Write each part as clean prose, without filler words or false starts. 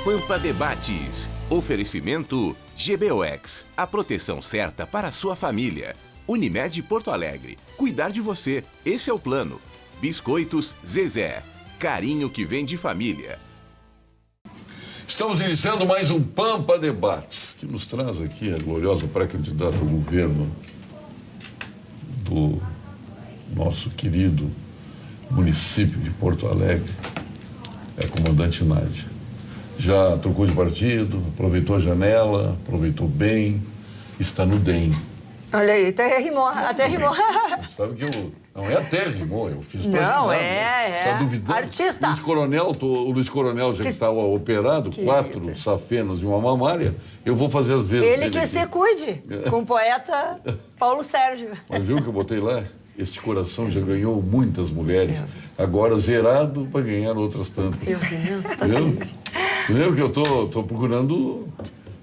Pampa Debates. Oferecimento GBOX, a proteção certa para a sua família. Unimed Porto Alegre, cuidar de você, esse é o plano. Biscoitos Zezé, carinho que vem de família. Estamos iniciando mais um Pampa Debates, que nos traz aqui a gloriosa pré-candidata ao governo do nosso querido município de Porto Alegre, a comandante Nádia. Já trocou de partido, aproveitou a janela, aproveitou bem, está no DEM. Olha aí, até rimou. Sabe que eu... Não é até rimou, eu fiz pra Não, é. Tá duvidando? Artista. O Luiz Coronel já que está operado, Querido. 4 safenas e uma mamária, eu vou fazer as vezes Ele dele que aqui. se cuide, com o poeta Paulo Sérgio. Mas viu que eu botei lá? Este coração já ganhou muitas mulheres, agora zerado para ganhar outras tantas. Meu Deus, tá Viu? Viu que eu tô procurando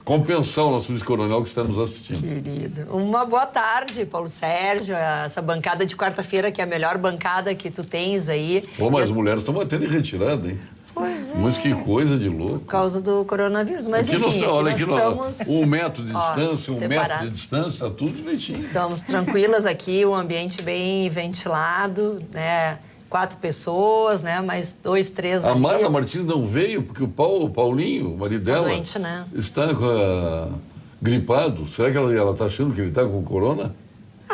compensar o nosso Luiz Coronel que está nos assistindo. Querido. Uma boa tarde, Paulo Sérgio. Essa bancada de quarta-feira, que é a melhor bancada que tu tens aí. Pô, mas as mulheres estão batendo em retirada, hein? Pois é. Mas que coisa de louco. Por causa do coronavírus. Mas Aqui enfim, olha aqui aqui nós estamos... 1 metro de distância, 1 metro de separados. distância, está tudo direitinho. Estamos tranquilas aqui, um ambiente bem ventilado, né? 4 pessoas, né? Mais 2, 3 A ali. Marla Martins não veio porque o Paulinho, o marido dela, doente, né? está gripado. Será que ela está achando que ele está com corona?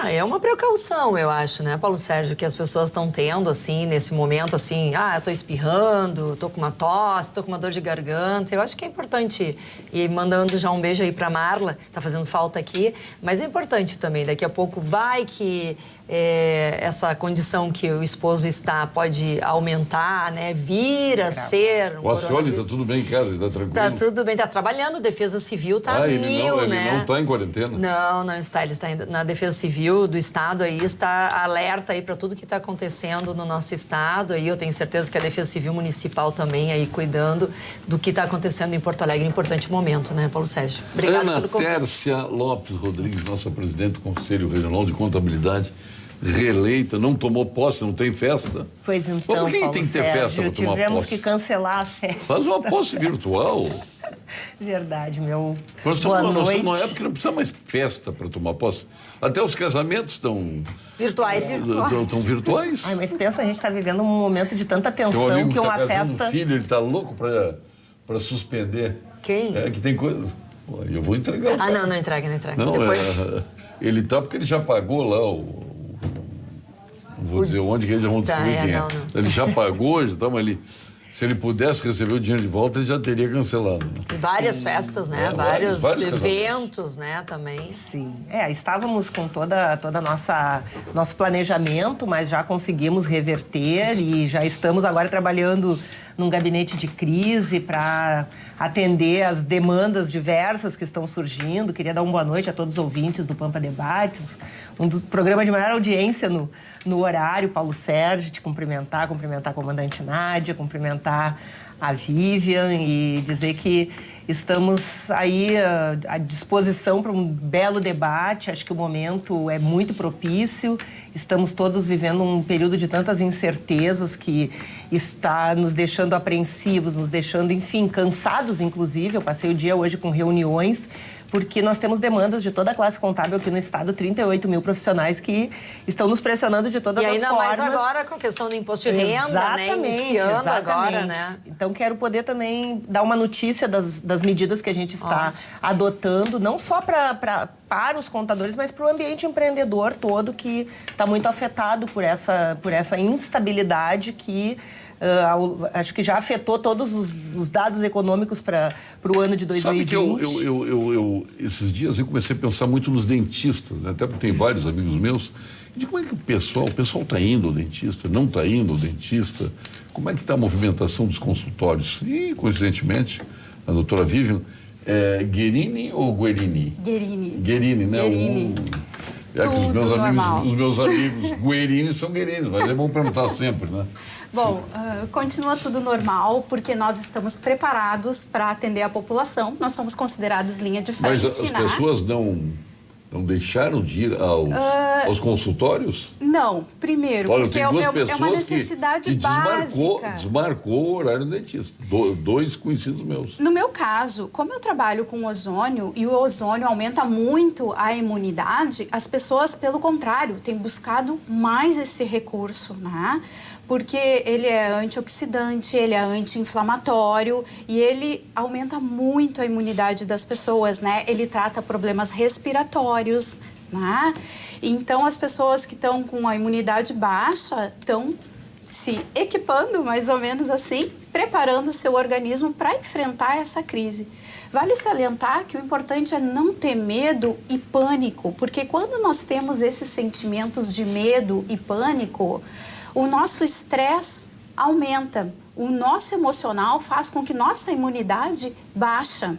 É uma precaução, eu acho, né, Paulo Sérgio, que as pessoas estão tendo, assim, nesse momento, assim, eu tô espirrando, tô com uma tosse, tô com uma dor de garganta. Eu acho que é importante ir mandando já um beijo aí pra Marla, tá fazendo falta aqui, mas é importante também, daqui a pouco vai que essa condição que o esposo está pode aumentar, né, vir a ser um O Ascioli coronavírus. está tudo bem em casa, está tranquilo? Tá tudo bem, tá trabalhando, Defesa Civil tá ele mil, né? Ele não está em quarentena? Não está. Ele está ainda na Defesa Civil do Estado, aí está alerta aí para tudo que está acontecendo no nosso Estado. Aí eu tenho certeza que a Defesa Civil Municipal também aí cuidando do que está acontecendo em Porto Alegre, importante momento, né, Paulo Sérgio? Obrigada Ana pelo convite. Tércia Lopes Rodrigues, nossa presidente do Conselho Regional de Contabilidade, reeleita, não tomou posse, não tem festa? Pois então, Mas por que Paulo tem que ter Sérgio, festa para tomar tivemos posse? que cancelar a festa. Faz uma posse virtual. Verdade, meu. Nós Boa estamos noite. numa época que não precisa mais festa para tomar posse. Até os casamentos estão Virtuais. virtuais. Ai, mas pensa, a gente está vivendo um momento de tanta Tem um tensão amigo que tá uma casando festa... um filho, ele está louco para suspender. Quem? É que tem coisa... Pô, eu vou entregar o cara. Não entrega. Não, Depois... ele tá porque ele já pagou lá não vou dizer onde, que eles já vão descobrir quem é. não. Ele já pagou, se ele pudesse receber o dinheiro de volta, ele já teria cancelado. Né? Várias festas, né? Vários eventos, né, também. Sim. Estávamos com toda nosso planejamento, mas já conseguimos reverter e já estamos agora trabalhando num gabinete de crise para atender as demandas diversas que estão surgindo. Queria dar uma boa noite a todos os ouvintes do Pampa Debates, programa de maior audiência no horário, Paulo Sérgio, te cumprimentar a comandante Nádia, cumprimentar a Vivian e dizer que estamos aí à disposição para um belo debate. Acho que o momento é muito propício. Estamos todos vivendo um período de tantas incertezas que está nos deixando apreensivos, nos deixando, enfim, cansados, inclusive. Eu passei o dia hoje com reuniões, porque nós temos demandas de toda a classe contábil aqui no Estado, 38 mil profissionais que estão nos pressionando de todas as formas. E ainda mais agora com a questão do imposto de renda, né? Iniciando agora, né? Então, quero poder também dar uma notícia das medidas que a gente está adotando, não só para os contadores, mas para o ambiente empreendedor todo, que está muito afetado por essa instabilidade que acho que já afetou todos os dados econômicos para o ano de 2020. Sabe que esses dias eu comecei a pensar muito nos dentistas, né? Até porque tem vários amigos meus, de como é que o pessoal está indo ao dentista, não está indo ao dentista, como é que está a movimentação dos consultórios. E, coincidentemente, a doutora Vivian, Guerini ou Guerini? Guerini, né? Guerini. É que os meus amigos Guerini são Guerini, mas é bom perguntar sempre, né? Bom, continua tudo normal, porque nós estamos preparados para atender a população. Nós somos considerados linha de frente, Mas as né? pessoas não Não deixaram de ir aos consultórios? Não, primeiro, Olha, porque tem duas é pessoas uma necessidade que básica. desmarcou o horário do dentista. Dois conhecidos meus. No meu caso, como eu trabalho com ozônio e o ozônio aumenta muito a imunidade, as pessoas, pelo contrário, têm buscado mais esse recurso, né? Porque ele é antioxidante, ele é anti-inflamatório e ele aumenta muito a imunidade das pessoas, né? Ele trata problemas respiratórios, né? Então, as pessoas que estão com a imunidade baixa estão se equipando, mais ou menos assim, preparando o seu organismo para enfrentar essa crise. Vale salientar que o importante é não ter medo e pânico, porque quando nós temos esses sentimentos de medo e pânico, o nosso estresse aumenta, o nosso emocional faz com que nossa imunidade baixa.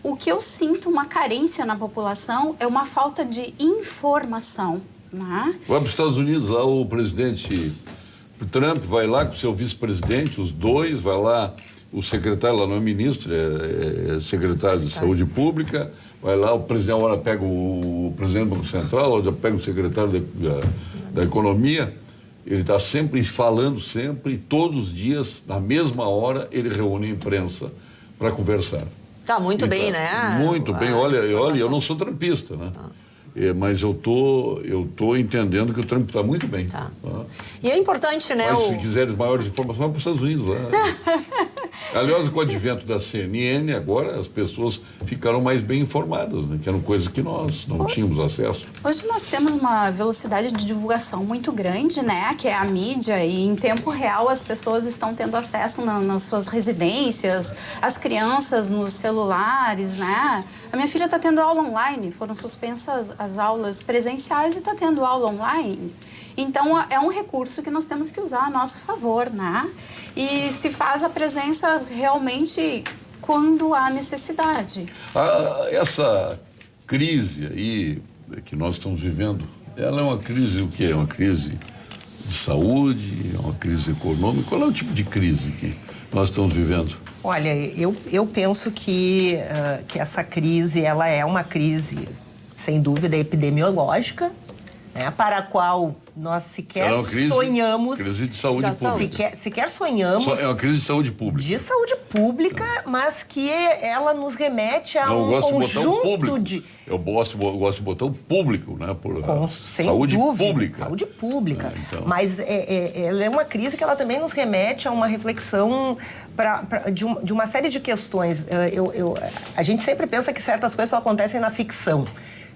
O que eu sinto uma carência na população é uma falta de informação, né? Vai para os Estados Unidos, lá o presidente Trump vai lá com o seu vice-presidente, os dois, vai lá, o secretário lá não é ministro, é secretário de Saúde Pública, vai lá, o presidente, agora pega o presidente do Banco Central, outra pega o secretário da Economia. Ele está sempre falando, todos os dias, na mesma hora, ele reúne a imprensa para conversar. Tá muito bem, né? Muito bem. Olha, eu não sou trampista, né? Mas eu tô entendendo que o Trump está muito bem. Tá. E é importante, né? Mas se quiseres maiores informações, vai para os Estados Unidos. Lá. Aliás, com o advento da CNN, agora as pessoas ficaram mais bem informadas, né? Que eram coisas que nós não tínhamos acesso. Hoje nós temos uma velocidade de divulgação muito grande, né? Que é a mídia, e em tempo real as pessoas estão tendo acesso nas suas residências, as crianças nos celulares, né? A minha filha está tendo aula online, foram suspensas as aulas presenciais e está tendo aula online. Então, é um recurso que nós temos que usar a nosso favor, né? E se faz a presença realmente quando há necessidade. Essa crise aí que nós estamos vivendo, ela é uma crise o quê? É uma crise de saúde, é uma crise econômica? Qual é o tipo de crise que nós estamos vivendo? Olha, eu penso que essa crise, ela é uma crise, sem dúvida, epidemiológica, né, para a qual nós sequer sonhamos... Crise de saúde pública. Sequer sonhamos... É uma crise de saúde pública. De saúde pública, mas que ela nos remete a um conjunto de... Eu gosto de botar o público, né? Sem saúde dúvida, pública. Saúde pública. Então. Mas ela é uma crise que ela também nos remete a uma reflexão de uma série de questões. A gente sempre pensa que certas coisas só acontecem na ficção.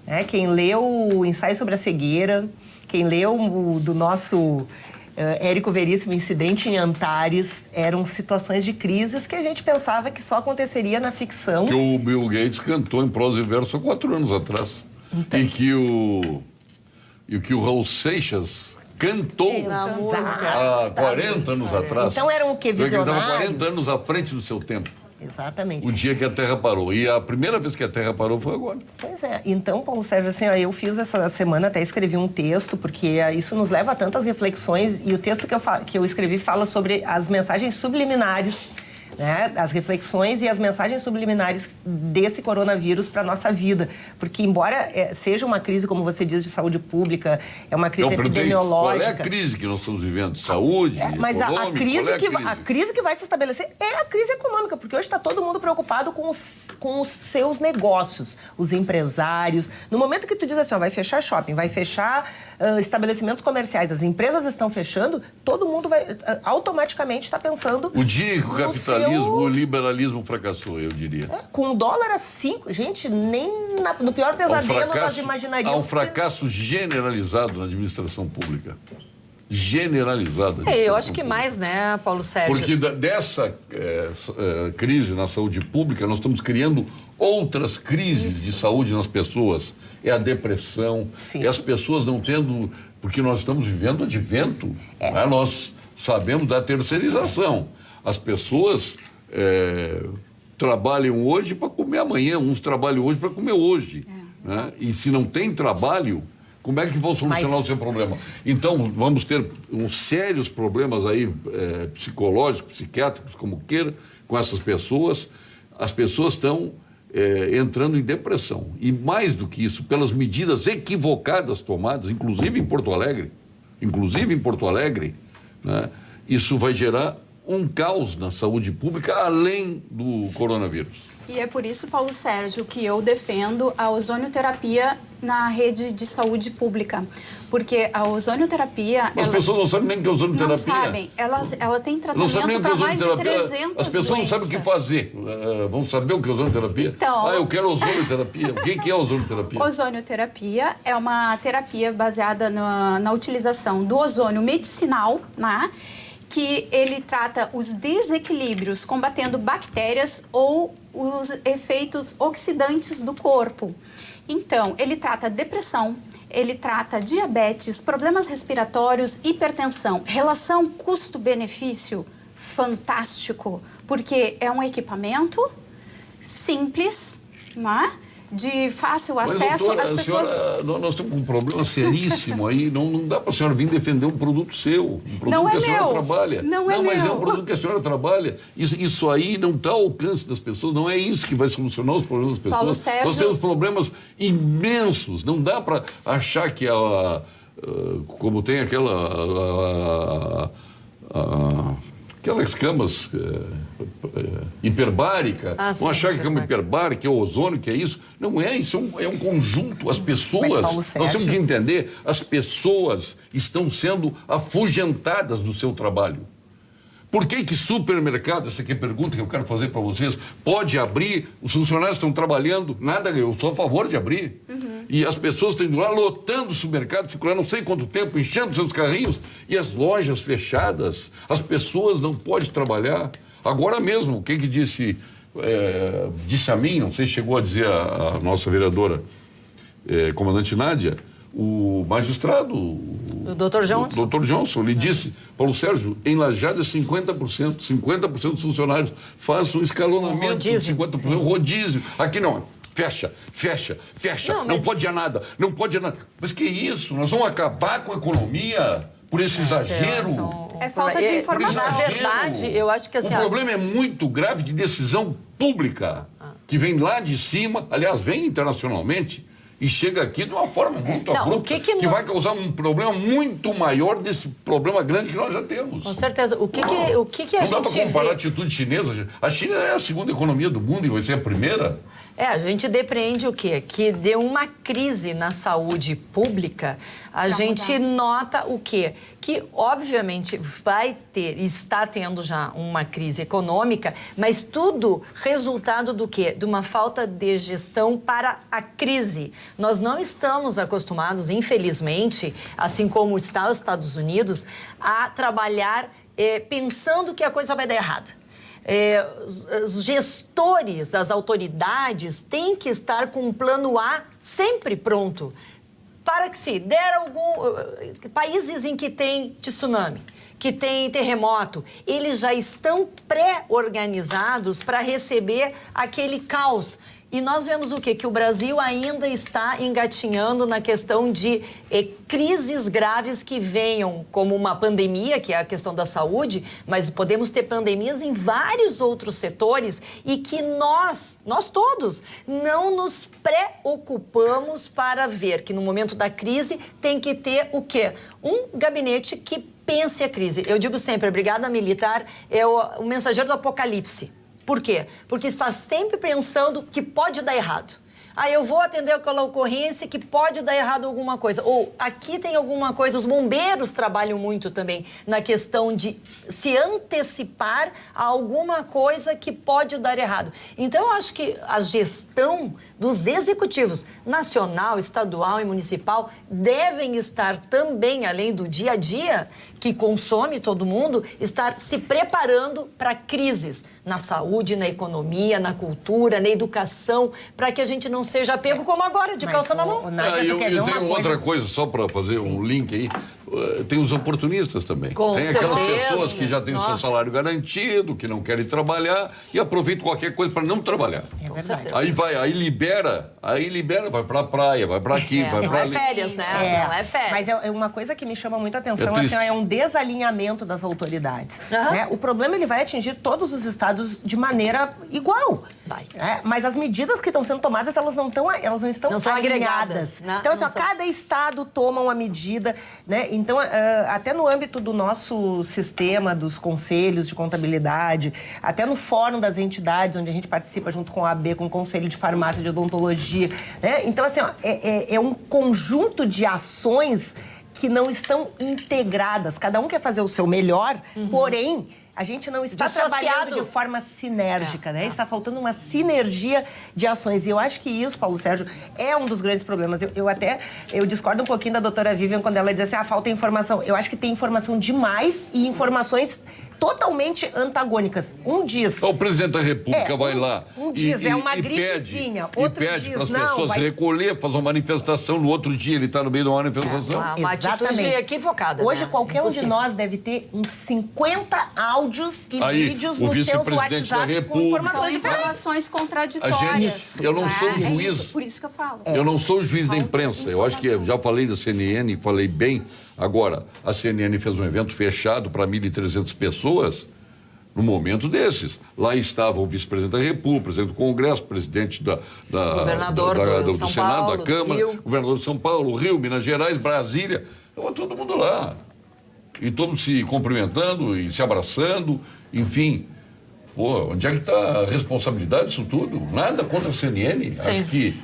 Né? Quem leu o Ensaio sobre a Cegueira, quem leu do nosso Érico Veríssimo, Incidente em Antares, eram situações de crises que a gente pensava que só aconteceria na ficção. Que o Bill Gates cantou em prosa e verso há 4 anos atrás. Então. E que o Raul Seixas cantou há 40 anos atrás. Então eram o quê? Visionários? Ele estava 40 anos à frente do seu tempo. Exatamente. O dia que a Terra parou. E a primeira vez que a Terra parou foi agora. Pois é. Então, Paulo Sérgio, assim, eu fiz essa semana, até escrevi um texto, porque isso nos leva a tantas reflexões, e o texto que eu escrevi fala sobre as mensagens subliminares, né, as reflexões e as mensagens subliminares desse coronavírus para a nossa vida. Porque, embora seja uma crise, como você diz, de saúde pública, é uma crise epidemiológica... Qual é a crise que nós estamos vivendo? Saúde, mas a crise que vai se estabelecer é a crise econômica, porque hoje está todo mundo preocupado com os seus negócios, os empresários. No momento que tu diz assim, vai fechar shopping, vai fechar estabelecimentos comerciais, as empresas estão fechando, todo mundo vai automaticamente estar pensando... O dia que o capitalismo, o liberalismo fracassou, eu diria. Com o dólar a 5, gente, nem no pior pesadelo nós imaginaríamos... Há um fracasso generalizado na administração pública. Generalizado. Eu acho que mais, né, Paulo Sérgio? Porque dessa crise na saúde pública, nós estamos criando outras crises de saúde nas pessoas. É a depressão, é as pessoas não tendo... Porque nós estamos vivendo advento, né? Nós sabemos da terceirização. As pessoas trabalham hoje para comer amanhã, uns trabalham hoje para comer hoje. Né? E se não tem trabalho, como é que vão solucionar o seu problema? Então, vamos ter uns sérios problemas aí, psicológicos, psiquiátricos, como queira, com essas pessoas. As pessoas estão entrando em depressão. E mais do que isso, pelas medidas equivocadas tomadas, inclusive em Porto Alegre, né, isso vai gerar um caos na saúde pública além do coronavírus. E é por isso, Paulo Sérgio, que eu defendo a ozonioterapia na rede de saúde pública. Porque a ozonioterapia... Mas as pessoas não sabem nem o que é ozonioterapia. Não sabem. Ela tem Não sabem nem tratamento o que é para mais de ozonioterapia. 300 As pessoas não sabem o que fazer. Vão saber o que é ozonioterapia? Então, eu quero ozonioterapia. O que é ozonioterapia? Ozonioterapia é uma terapia baseada na utilização do ozônio medicinal, né? Que ele trata os desequilíbrios, combatendo bactérias ou os efeitos oxidantes do corpo. Então, ele trata depressão, ele trata diabetes, problemas respiratórios, hipertensão. Relação custo-benefício, fantástico, porque é um equipamento simples, né? De fácil acesso. Doutora, às pessoas... nós temos um problema seríssimo aí. Não dá para a senhora vir defender um produto seu, um produto Não que é a senhora meu. trabalha. Não é mas é meu. um produto que a senhora trabalha. Isso aí não está ao alcance das pessoas. Não é isso que vai solucionar os problemas das pessoas. Paulo Sérgio... Nós temos problemas imensos. Não dá para achar que como tem aquelas camas hiperbárica, vão achar que é cama hiperbárica, que é o ozônio, que é isso. Não é, isso é um conjunto. As pessoas, nós temos que entender, as pessoas estão sendo afugentadas do seu trabalho. Por que supermercado, essa aqui é a pergunta que eu quero fazer para vocês, pode abrir, os funcionários estão trabalhando, nada, eu sou a favor de abrir. E as pessoas estão indo lá, lotando o supermercado, ficam lá não sei quanto tempo, enchendo seus carrinhos, e as lojas fechadas, as pessoas não podem trabalhar. Agora mesmo, o que disse a mim, não sei se chegou a dizer a nossa vereadora, comandante Nádia, o magistrado, o Dr. Johnson. O Dr. Johnson lhe disse, Paulo Sérgio, em Lajeado é 50% dos funcionários fazem um escalonamento de 50%, rodízio. Aqui não, fecha, não pode nada. Mas que isso? Nós vamos acabar com a economia por esse exagero? É falta de informação. Na verdade, eu acho que assim... O problema é muito grave de decisão pública, que vem lá de cima, aliás, vem internacionalmente, e chega aqui de uma forma muito abrupta, que vai causar um problema muito maior desse problema grande que nós já temos. Com certeza. O que a gente vê... Não dá para comparar a atitude chinesa. A China é a segunda economia do mundo e vai ser a primeira. A gente depreende o quê? Que de uma crise na saúde pública, a gente nota o quê? Que, obviamente, vai ter, está tendo já uma crise econômica, mas tudo resultado do quê? De uma falta de gestão para a crise. Nós não estamos acostumados, infelizmente, assim como está os Estados Unidos, a trabalhar pensando que a coisa vai dar errado. Os gestores, as autoridades têm que estar com um plano A sempre pronto para que se der países em que tem tsunami, que tem terremoto, eles já estão pré-organizados para receber aquele caos. E nós vemos o quê? Que o Brasil ainda está engatinhando na questão de crises graves que venham, como uma pandemia, que é a questão da saúde, mas podemos ter pandemias em vários outros setores e que nós todos, não nos preocupamos para ver que no momento da crise tem que ter o quê? Um gabinete que pense a crise. Eu digo sempre, a Brigada Militar é o mensageiro do apocalipse. Por quê? Porque está sempre pensando que pode dar errado. Eu vou atender aquela ocorrência que pode dar errado alguma coisa. Ou aqui tem alguma coisa. Os bombeiros trabalham muito também na questão de se antecipar a alguma coisa que pode dar errado. Então, eu acho que a gestão dos executivos nacional, estadual e municipal devem estar também, além do dia a dia que consome todo mundo, estar se preparando para crises na saúde, na economia, na cultura, na educação, para que a gente não seja pego como agora, de calça na mão. Eu tenho outra coisa, só para fazer um link aí. tem os oportunistas também. Com tem aquelas certeza. pessoas que já têm o seu Nossa. salário garantido, que não querem trabalhar e aproveitam qualquer coisa para não trabalhar. É verdade. Aí libera, vai para a praia, vai para aqui, vai Não para é ali. férias, né? Não é férias. Mas é uma coisa que me chama muito a atenção, É triste. assim, é um desalinhamento das autoridades. Aham. Né? O problema ele vai atingir todos os estados de maneira igual. Vai. Né? Mas as medidas que estão sendo tomadas, elas não estão Não são alinhadas. agregadas, né? Então, assim, Não ó, são. cada estado toma uma medida, né? Então, até no âmbito do nosso sistema, dos conselhos de contabilidade, até no fórum das entidades, onde a gente participa junto com a AB, com o Conselho de Farmácia de Odontologia, né? Então, assim, ó, é um conjunto de ações que não estão integradas. Cada um quer fazer o seu melhor, porém, a gente não está Dissociado. trabalhando de forma sinérgica, né? Está faltando uma sinergia de ações. E eu acho que isso, Paulo Sérgio, é um dos grandes problemas. Eu discordo um pouquinho da doutora Vivian quando ela diz assim, falta informação. Eu acho que tem informação demais e informações totalmente antagônicas. Um diz... O presidente da República vai lá diz, é uma gripezinha. Outro pede diz, para as não, pessoas vai- se recolher, fazer uma manifestação. No outro dia ele está no meio de uma manifestação. Uma atitude equivocada. Hoje, né? qualquer um de Impossível. nós deve ter uns 50 áudios e Aí, vídeos o nos seus vice-presidente da WhatsApp com República. São informações diferentes. informações contraditórias. Eu não sou né? É juiz. isso, por isso que eu falo. Eu não sou juiz da Falta imprensa. Eu acho que informação. já falei da CNN e falei bem. Agora, a CNN fez um evento fechado para 1.300 pessoas no momento desses. Lá estava o vice-presidente da República, presidente do Congresso, presidente Governador do São Senado, Paulo, da Câmara, Rio. governador de São Paulo, Rio, Minas Gerais, Brasília. Estava todo mundo lá. E todos se cumprimentando e se abraçando, enfim. Pô, onde é que está a responsabilidade disso tudo? Nada contra a CNN. Sim. Acho que,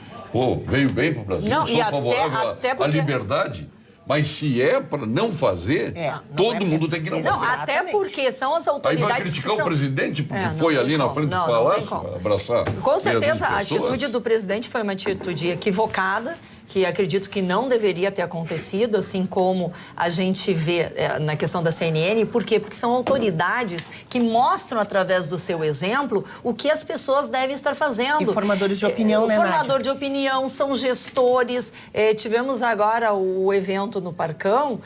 veio bem para o Brasil. Não, Sou e até- favorável até à porque- liberdade. Mas se é para não fazer, não todo é- mundo tem que não Não, fazer. até Exatamente. porque são as Aí autoridades vai criticar que são... o presidente porque É, não foi tem ali na como. frente Não, do não tem palácio como. abraçar. Com certeza, meia dúzia a de pessoas. atitude do presidente foi uma atitude equivocada, que acredito que não deveria ter acontecido, assim como a gente vê na questão da CNN. Por quê? Porque são autoridades que mostram, através do seu exemplo, o que as pessoas devem estar fazendo. E formadores de opinião, né, Formador Nádia? de opinião, são gestores. Tivemos agora o evento no Parcão,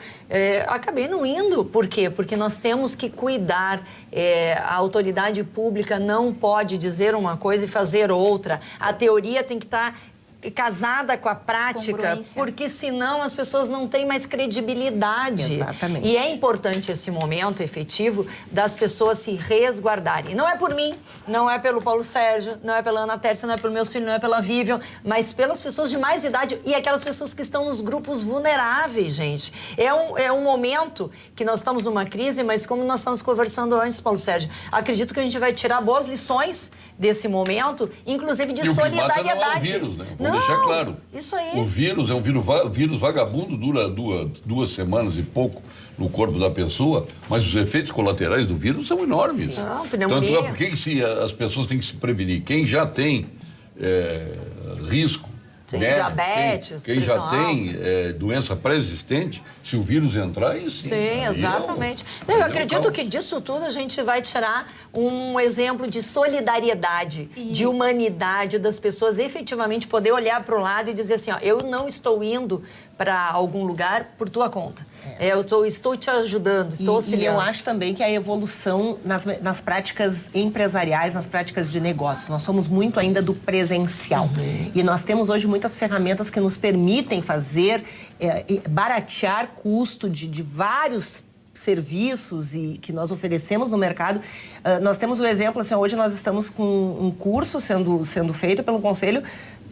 acabei não indo. Por quê? Porque nós temos que cuidar. A autoridade pública não pode dizer uma coisa e fazer outra. A teoria tem que estar casada com a prática, Congruência. porque senão as pessoas não têm mais credibilidade. Exatamente. E é importante esse momento efetivo das pessoas se resguardarem. Não é por mim, não é pelo Paulo Sérgio, não é pela Ana Tércia, não é pelo meu filho, não é pela Vivian, mas pelas pessoas de mais idade e aquelas pessoas que estão nos grupos vulneráveis, gente. É um momento que nós estamos numa crise, mas como nós estamos conversando antes, Paulo Sérgio, acredito que a gente vai tirar boas lições desse momento, inclusive de E o que mata solidariedade. não é o vírus, né? Vamos Não, deixar claro. Isso aí. O vírus é um vírus vagabundo, dura duas semanas e pouco no corpo da pessoa, mas os efeitos colaterais do vírus são enormes. Não, pneumonia. Tanto é porque as pessoas têm que se prevenir. Quem já tem risco, Sim, médico, diabetes, quem já pressão tem doença pré-existente, se o vírus entrar, aí sim. Sim, aí exatamente. aí Eu é um acredito caos. que disso tudo a gente vai tirar um exemplo de solidariedade, de humanidade das pessoas efetivamente poder olhar para o lado e dizer assim, ó, eu não estou indo para algum lugar por tua conta. Estou te ajudando, estou E auxiliando. eu acho também que a evolução nas práticas empresariais, nas práticas de negócios. Nós somos muito ainda do presencial. E nós temos hoje muitas ferramentas que nos permitem fazer, baratear custo de vários serviços e que nós oferecemos no mercado. Nós temos o exemplo, assim, hoje nós estamos com um curso sendo feito pelo Conselho,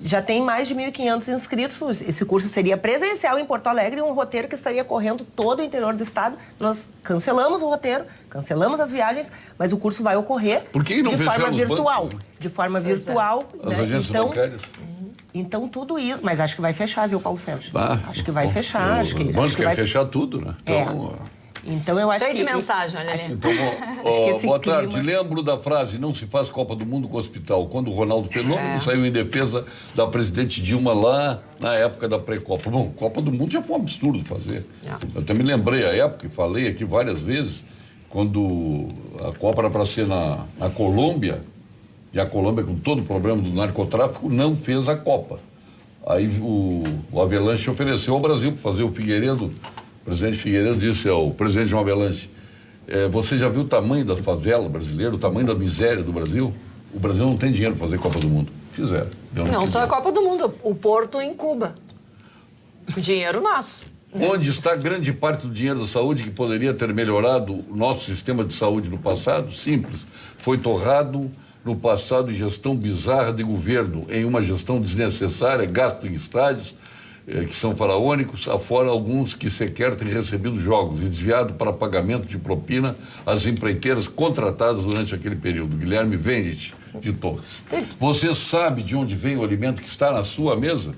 já tem mais de 1.500 inscritos. Esse curso seria presencial em Porto Alegre, um roteiro que estaria correndo todo o interior do estado. Nós cancelamos o roteiro, cancelamos as viagens, mas o curso vai ocorrer Por que não de forma fecharam os virtual. bancos, né? De forma virtual. As né? agências Então, bancárias. então, tudo isso... Mas acho que vai fechar, viu, Paulo Sérgio? Acho que vai Bom, fechar. Acho que quer vai fechar tudo, né? Então, Então, eu acho Cheio que... de mensagem, olha ali. Então, Acho que esse boa clima- tarde. Lembro da frase, não se faz Copa do Mundo com hospital, quando o Ronaldo Fenômeno saiu em defesa da presidente Dilma lá na época da pré-Copa. Bom, Copa do Mundo já foi um absurdo fazer. Eu até me lembrei a época, e falei aqui várias vezes, quando a Copa era para ser na Colômbia, e a Colômbia, com todo o problema do narcotráfico, não fez a Copa. Aí o Avelanche ofereceu ao Brasil para fazer o Figueiredo O presidente Figueiredo disse ao presidente João Avelange, você já viu o tamanho da favela brasileira, o tamanho da miséria do Brasil? O Brasil não tem dinheiro para fazer Copa do Mundo. Fizeram. Não só a Copa do Mundo, o Porto em Cuba. O dinheiro nosso. Onde está grande parte do dinheiro da saúde que poderia ter melhorado o nosso sistema de saúde no passado? Simples. Foi torrado no passado em gestão bizarra de governo, em uma gestão desnecessária, gasto em estádios que são faraônicos, afora alguns que sequer têm recebido jogos e desviado para pagamento de propina às empreiteiras contratadas durante aquele período. Guilherme Venditti, de Torres. Você sabe de onde vem o alimento que está na sua mesa?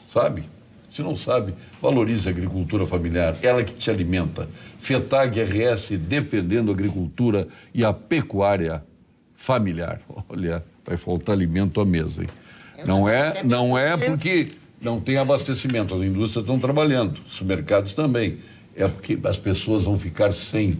Sabe? Se não sabe, valorize a agricultura familiar, ela que te alimenta. FETAG RS defendendo a agricultura e a pecuária familiar. Olha, vai faltar alimento à mesa, hein? Não é porque não tem abastecimento, as indústrias estão trabalhando, os mercados também. É porque as pessoas vão ficar sem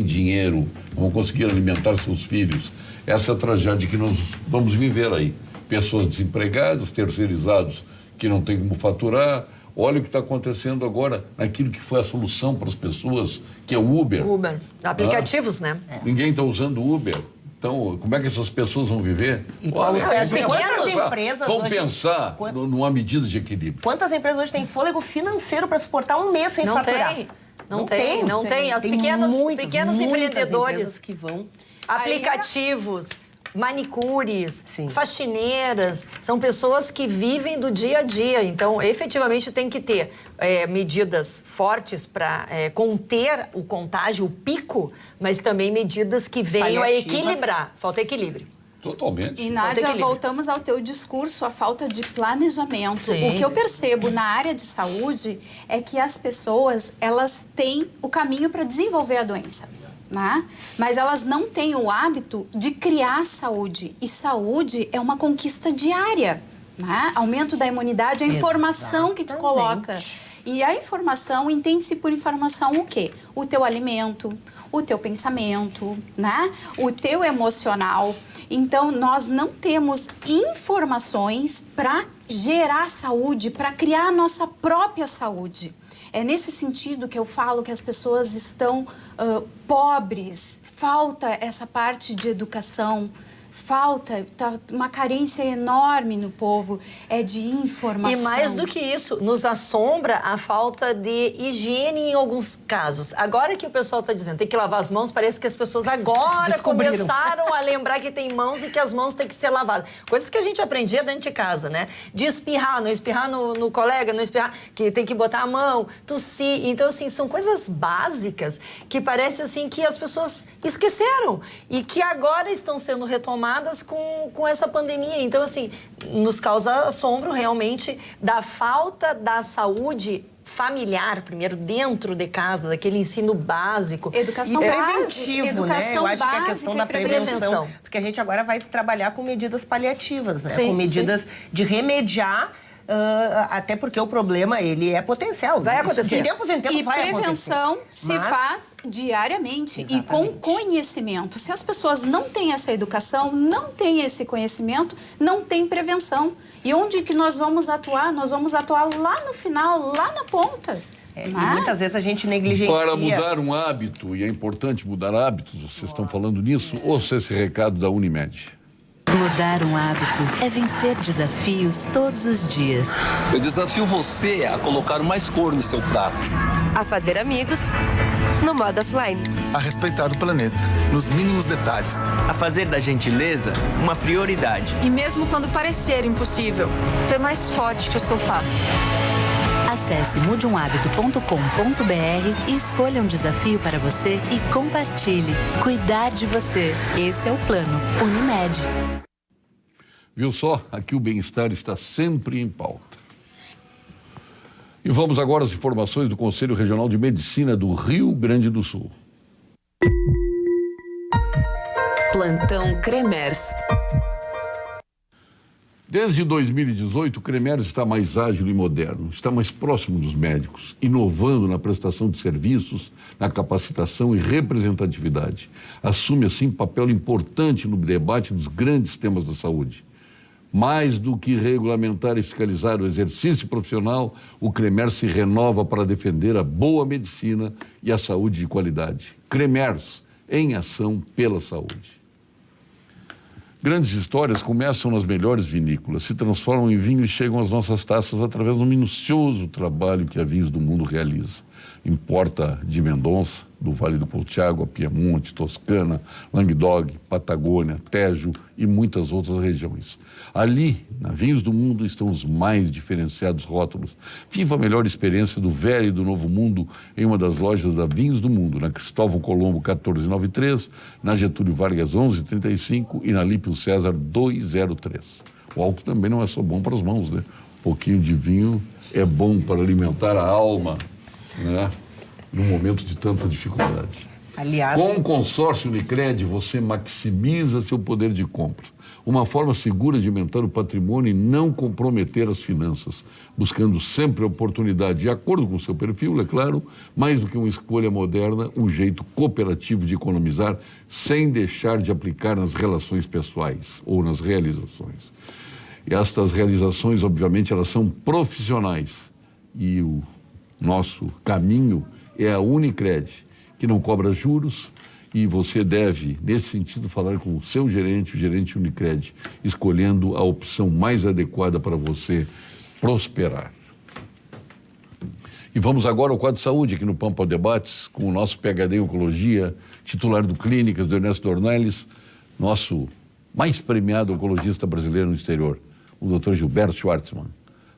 dinheiro, não vão conseguir alimentar seus filhos. Essa é a tragédia que nós vamos viver aí. Pessoas desempregadas, terceirizados que não tem como faturar. Olha o que está acontecendo agora naquilo que foi a solução para as pessoas, que é o Uber. Uber. Aplicativos, né? Ninguém está usando Uber. Então, como é que essas pessoas vão viver? E Paulo Sérgio, quantas empresas vão pensar numa medida de equilíbrio? Quantas empresas hoje têm fôlego financeiro para suportar um mês sem faturar? Não tem. As pequenos empreendedores que vão... Aplicativos, manicures, faxineiras, são pessoas que vivem do dia a dia. Então, efetivamente, tem que ter medidas fortes para conter o contágio, o pico, mas também medidas que venham a equilibrar. Falta equilíbrio. Totalmente. E, Nádia, voltamos ao teu discurso, a falta de planejamento. Sim. O que eu percebo na área de saúde é que as pessoas, elas têm o caminho para desenvolver a doença. Né? Mas elas não têm o hábito de criar saúde. E saúde é uma conquista diária. Né? Aumento da imunidade, a informação que tu coloca. E a informação, entende-se por informação o quê? O teu alimento, o teu pensamento, né? O teu emocional. Então, nós não temos informações para gerar saúde, para criar a nossa própria saúde. É nesse sentido que eu falo que as pessoas estão pobres, falta essa parte de educação, falta uma carência enorme no povo, de informação. E mais do que isso, nos assombra a falta de higiene em alguns casos. Agora que o pessoal está dizendo tem que lavar as mãos, parece que as pessoas agora começaram a lembrar que tem mãos e que as mãos têm que ser lavadas. Coisas que a gente aprendia dentro de casa, né? De espirrar, não espirrar no colega, não espirrar, que tem que botar a mão, tossir. Então, assim, são coisas básicas que parece assim que as pessoas esqueceram e que agora estão sendo retomadas com essa pandemia. Então, assim, nos causa assombro realmente da falta da saúde familiar, primeiro, dentro de casa, daquele ensino básico. Educação preventivo, né? Eu acho que a questão da prevenção. Porque a gente agora vai trabalhar com medidas paliativas, né? Com medidas de remediar. Até porque o problema, ele é potencial. Vai acontecer. De tempos em tempos vai acontecer. E prevenção se faz diariamente. Exatamente. E com conhecimento. Se as pessoas não têm essa educação, não têm esse conhecimento, não tem prevenção. E onde que nós vamos atuar? Nós vamos atuar lá no final, lá na ponta. E muitas vezes a gente negligencia. Para mudar um hábito, e é importante mudar hábitos, vocês estão falando nisso, ouça esse recado da Unimed. Mudar um hábito é vencer desafios todos os dias. Eu desafio você a colocar mais cor no seu prato. A fazer amigos no modo offline. A respeitar o planeta, nos mínimos detalhes. A fazer da gentileza uma prioridade. E mesmo quando parecer impossível, ser mais forte que o sofá. Acesse mudeumhabito.com.br e escolha um desafio para você e compartilhe. Cuidar de você. Esse é o plano Unimed. Viu só? Aqui o bem-estar está sempre em pauta. E vamos agora às informações do Conselho Regional de Medicina do Rio Grande do Sul. Plantão Cremers. Desde 2018, o Cremers está mais ágil e moderno, está mais próximo dos médicos, inovando na prestação de serviços, na capacitação e representatividade. Assume, assim, papel importante no debate dos grandes temas da saúde. Mais do que regulamentar e fiscalizar o exercício profissional, o CREMERS se renova para defender a boa medicina e a saúde de qualidade. CREMERS, em ação pela saúde. Grandes histórias começam nas melhores vinícolas, se transformam em vinho e chegam às nossas taças através do minucioso trabalho que a Vinhos do Mundo realiza. Importa de Mendonça, do Vale do Colchagua, Piemonte, Toscana, Languedoc, Patagônia, Tejo e muitas outras regiões. Ali, na Vinhos do Mundo, estão os mais diferenciados rótulos. Viva a melhor experiência do velho e do novo mundo em uma das lojas da Vinhos do Mundo, na Cristóvão Colombo 1493, na Getúlio Vargas 1135 e na Lípio César 203. O álcool também não é só bom para as mãos, né? Um pouquinho de vinho é bom para alimentar a alma, né? Num momento de tanta dificuldade. Aliás, com o consórcio Unicred, você maximiza seu poder de compra. Uma forma segura de aumentar o patrimônio e não comprometer as finanças, buscando sempre a oportunidade, de acordo com o seu perfil, é claro, mais do que uma escolha moderna, um jeito cooperativo de economizar, sem deixar de aplicar nas relações pessoais ou nas realizações. E estas realizações, obviamente, elas são profissionais. E o nosso caminho é a Unicred, que não cobra juros, e você deve, nesse sentido, falar com o seu gerente, o gerente Unicred, escolhendo a opção mais adequada para você prosperar. E vamos agora ao quadro de saúde aqui no Pampa Debates, com o nosso PhD em Oncologia, titular do Clínicas, do Ernesto Dornelles, nosso mais premiado oncologista brasileiro no exterior, o Dr. Gilberto Schwartzman.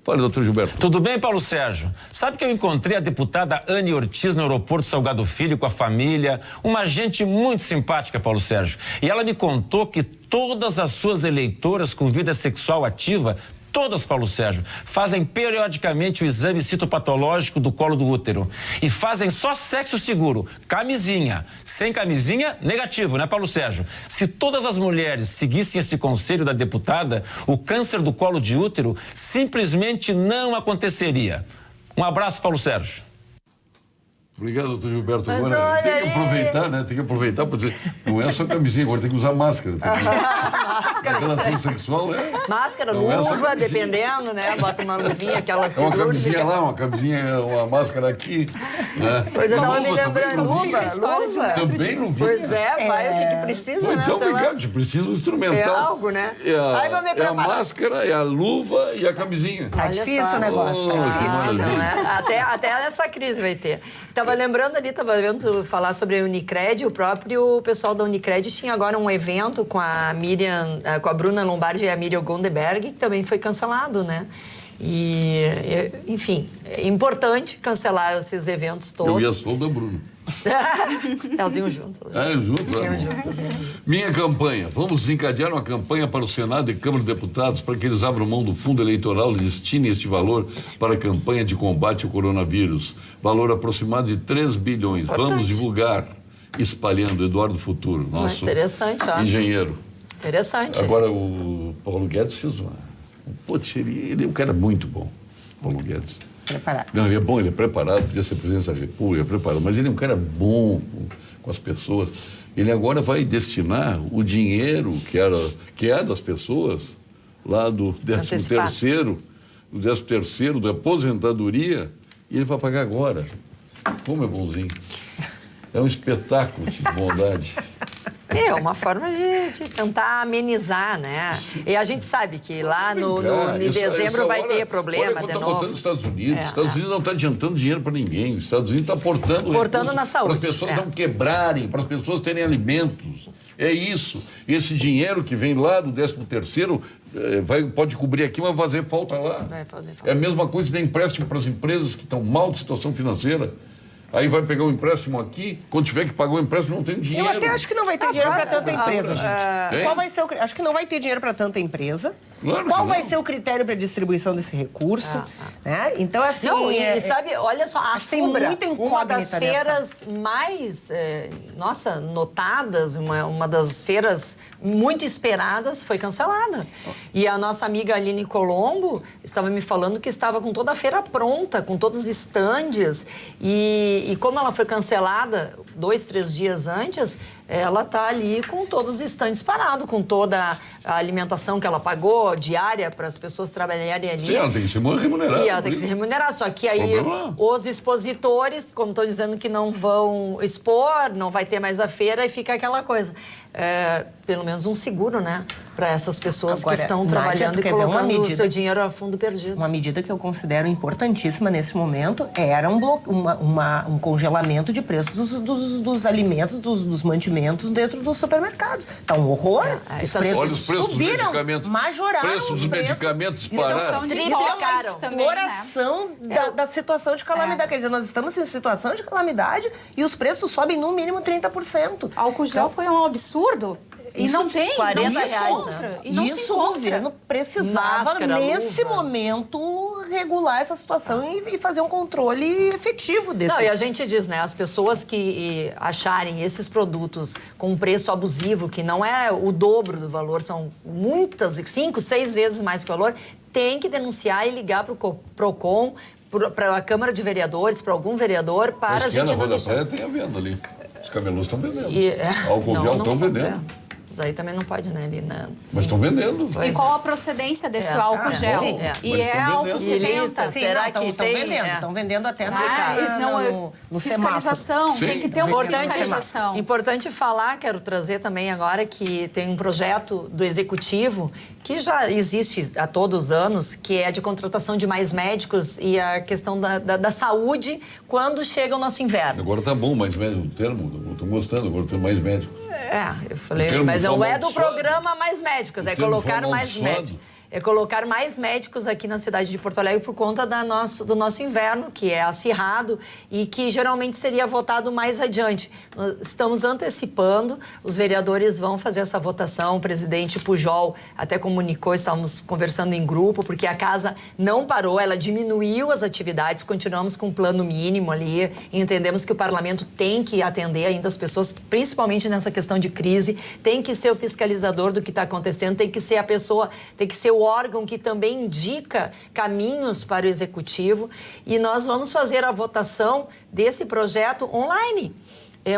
Fala, doutor Gilberto. Tudo bem, Paulo Sérgio? Sabe que eu encontrei a deputada Anne Ortiz no aeroporto Salgado Filho com a família, uma gente muito simpática, Paulo Sérgio. E ela me contou que todas as suas eleitoras com vida sexual ativa, todas, Paulo Sérgio, fazem periodicamente o exame citopatológico do colo do útero. E fazem só sexo seguro, camisinha. Sem camisinha, negativo, né, Paulo Sérgio? Se todas as mulheres seguissem esse conselho da deputada, o câncer do colo de útero simplesmente não aconteceria. Um abraço, Paulo Sérgio. Obrigado, doutor Gilberto. Mas agora tem que aí. aproveitar, né? Tem que aproveitar para dizer, não é só camisinha, agora tem que usar máscara. Máscara, a relação sexual é... Máscara, não é só luva, camisinha. dependendo, né? Bota uma luvinha, aquela É uma cirúrgica. camisinha lá, uma camisinha, uma máscara aqui, né? Pois eu Uma tava me luva lembrando, também, luva, história de um luva. Também não vi. Pois é, vai, o que precisa, Bom, né? então, sei lá. obrigado, precisa um instrumental. É algo, né? Aí vou me É a preparar. máscara, é a luva e a camisinha. tá Olha difícil só. o negócio. Oh, Tá que difícil. maravilha. Não é? Até essa crise vai ter. Tava lembrando ali, tava vendo falar sobre a Unicred, o próprio pessoal da Unicred tinha agora um evento com a Miriam, com a Bruna Lombardi e a Miriam Gondeberg, que também foi cancelado, né? E, enfim, é importante cancelar esses eventos todos. Eu ia só da Bruna. Elas iam juntas. Ah, juntos? Minha campanha. Vamos desencadear uma campanha para o Senado e Câmara de Deputados para que eles abram mão do fundo eleitoral e destinem este valor para a campanha de combate ao coronavírus. Valor aproximado de 3 bilhões. Importante. Vamos divulgar, espalhando. Eduardo Futuro, nosso Interessante, ó. engenheiro. Interessante. Agora, o Paulo Guedes fez uma... Putz, ele é um cara muito bom, Paulo Guedes. Preparado. Não, ele é bom, ele é preparado, podia ser presidente da República, é preparado, mas ele é um cara bom com as pessoas. Ele agora vai destinar o dinheiro que é das pessoas, lá do 13º, da aposentadoria, e ele vai pagar agora. Como é bonzinho. É um espetáculo de bondade. É uma forma de tentar amenizar, né? E a gente sabe que lá em dezembro vai ter problema de novo. novo. Botando os Estados Unidos. Os Estados Unidos não está adiantando dinheiro para ninguém. Os Estados Unidos está aportando na saúde. para as pessoas não quebrarem, para as pessoas terem alimentos. É isso. Esse dinheiro que vem lá do 13º pode cobrir aqui, mas vai fazer falta lá. Vai fazer falta. É a mesma coisa que dá empréstimo para as empresas que estão mal de situação financeira. Aí vai pegar um empréstimo aqui, quando tiver que pagar o empréstimo, não tem dinheiro. Eu até acho que não vai ter dinheiro para tanta empresa, gente. Qual vai ser acho que não vai ter dinheiro para tanta empresa. Claro Qual que vai não. ser o critério para distribuição desse recurso? Né? Então, assim... Não, e sabe, olha só, a acho que tem FUBRA, muita uma das incógnita feiras mais, notadas, uma das feiras muito esperadas, foi cancelada. E a nossa amiga Aline Colombo estava me falando que estava com toda a feira pronta, com todos os estandes, e como ela foi cancelada 2, 3 dias antes, ela está ali com todos os estandes parados, com toda a alimentação que ela pagou, diária, para as pessoas trabalharem ali. Sim, ela tem que ser remunerada. E ela tem que ser remunerada, só que aí os expositores, como estou dizendo, que não vão expor, não vai ter mais a feira e fica aquela coisa. Pelo menos um seguro, né? Para essas pessoas Agora, que estão Nádia, trabalhando e colocando o seu dinheiro a fundo perdido. Uma medida que eu considero importantíssima nesse momento era um congelamento de preços dos alimentos, dos mantimentos dentro dos supermercados. Tá um horror. Os preços subiram, majoraram preços dos medicamentos pararam. Triplicaram. Exploração da situação de calamidade. Quer dizer, nós estamos em situação de calamidade e os preços sobem no mínimo 30%. Álcool gel foi um absurdo. E não tem, 40 não se reais, encontra. né? E não Isso se o encontra. governo precisava, Máscara, nesse luva. momento, regular essa situação e fazer um controle efetivo desse. Não, e a gente diz, né, as pessoas que acharem esses produtos com um preço abusivo, que não é o dobro do valor, são muitas, 5, 6 vezes mais que o valor, tem que denunciar e ligar para o PROCON, para a Câmara de Vereadores, para algum vereador, para a gente na Rua não da Praia tem a venda ali. Os camelôs estão vendendo. Álcool gel estão vendendo. Mas aí também não pode, né? Ali Mas estão vendendo. E qual a procedência desse álcool gel? Sim, E é álcool 70. Será que estão vendendo? Estão vendendo até no fiscalização. Sim. Tem que ter uma fiscalização. Importante falar, quero trazer também agora que tem um projeto do Executivo que já existe há todos os anos, que é de contratação de mais médicos e a questão da saúde quando chega o nosso inverno. Agora tá bom mais médico, o termo, estou gostando, agora tem mais médico. Eu falei, mas não é do programa Mais Médicos, é colocar mais médicos. É colocar mais médicos aqui na cidade de Porto Alegre por conta do nosso inverno, que é acirrado e que geralmente seria votado mais adiante. Nós estamos antecipando, os vereadores vão fazer essa votação, o presidente Pujol até comunicou, estávamos conversando em grupo, porque a casa não parou, ela diminuiu as atividades, continuamos com um plano mínimo ali, e entendemos que o parlamento tem que atender ainda as pessoas, principalmente nessa questão de crise, tem que ser o fiscalizador do que está acontecendo, tem que ser a pessoa, tem que ser o órgão que também indica caminhos para o executivo, e nós vamos fazer a votação desse projeto online.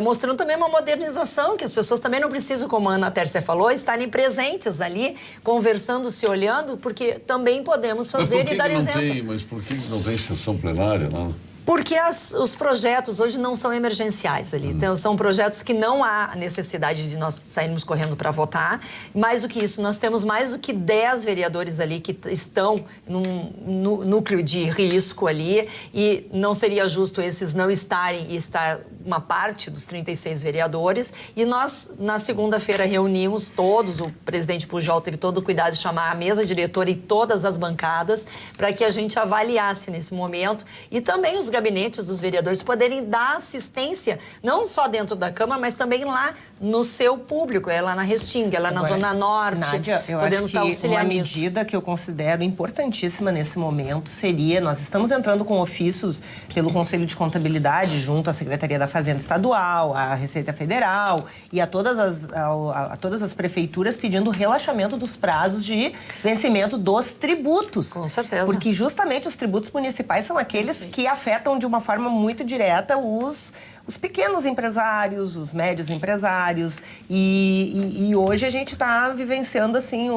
Mostrando também uma modernização, que as pessoas também não precisam, como a Ana Tércia falou, estarem presentes ali, conversando, se olhando, porque também podemos fazer e dar exemplo. Mas por que não tem sessão plenária lá? Porque os projetos hoje não são emergenciais ali. Então, são projetos que não há necessidade de nós sairmos correndo para votar. Mais do que isso, nós temos mais do que 10 vereadores ali que estão num núcleo de risco ali, e não seria justo esses não estarem e estar uma parte dos 36 vereadores. E nós, na segunda-feira, reunimos todos, o presidente Pujol teve todo o cuidado de chamar a mesa diretora e todas as bancadas para que a gente avaliasse nesse momento, e também os gabinetes dos vereadores poderem dar assistência, não só dentro da Câmara, mas também lá no seu público, lá na Restinga, lá na Zona Norte. Nádia, eu acho que uma medida que eu considero importantíssima nesse momento seria, nós estamos entrando com ofícios pelo Conselho de Contabilidade, junto à Secretaria da Fazenda Estadual, à Receita Federal e a todas as prefeituras pedindo relaxamento dos prazos de vencimento dos tributos. Com certeza. Porque justamente os tributos municipais são aqueles que afetam de uma forma muito direta os pequenos empresários, os médios empresários, e hoje a gente está vivenciando assim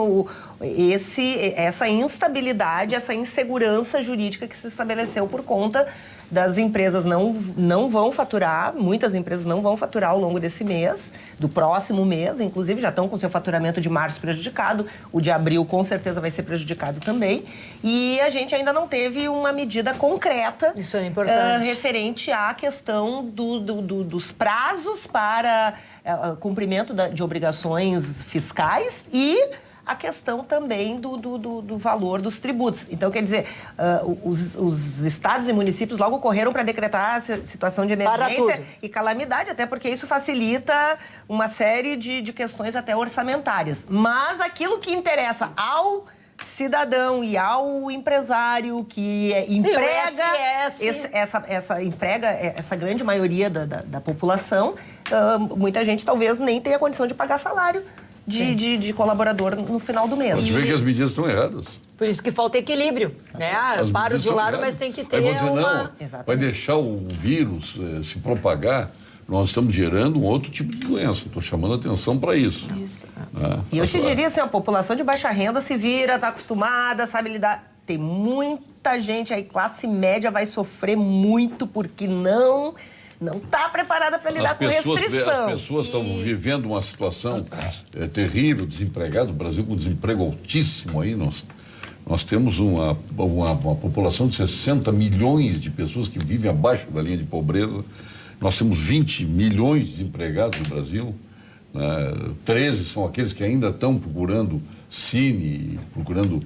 essa instabilidade, essa insegurança jurídica que se estabeleceu por conta das empresas não vão faturar, muitas empresas não vão faturar ao longo desse mês, do próximo mês, inclusive já estão com seu faturamento de março prejudicado, o de abril com certeza vai ser prejudicado também, e a gente ainda não teve uma medida concreta. Isso é importante. Referente à questão dos prazos para cumprimento de obrigações fiscais e a questão também do valor dos tributos. Então, quer dizer, os estados e municípios logo correram para decretar a situação de emergência e calamidade, até porque isso facilita uma série de questões até orçamentárias. Mas aquilo que interessa ao cidadão e ao empresário que emprega essa grande maioria da população, muita gente talvez nem tenha condição de pagar salário de colaborador no final do mês. Pode ver que as medidas estão erradas. Por isso que falta equilíbrio, né? Paro de um lado, mas tem que ter vai deixar o vírus se propagar, nós estamos gerando um outro tipo de doença. Estou chamando a atenção para isso. Isso. Né? E eu te diria assim, a população de baixa renda se vira, está acostumada, sabe lidar. Tem muita gente aí, classe média vai sofrer muito porque não está preparada para lidar com restrição. As pessoas estão vivendo uma situação terrível, desempregado, o Brasil com desemprego altíssimo aí, nós temos uma população de 60 milhões de pessoas que vivem abaixo da linha de pobreza. Nós temos 20 milhões de desempregados no Brasil. 13 são aqueles que ainda estão procurando Cine, procurando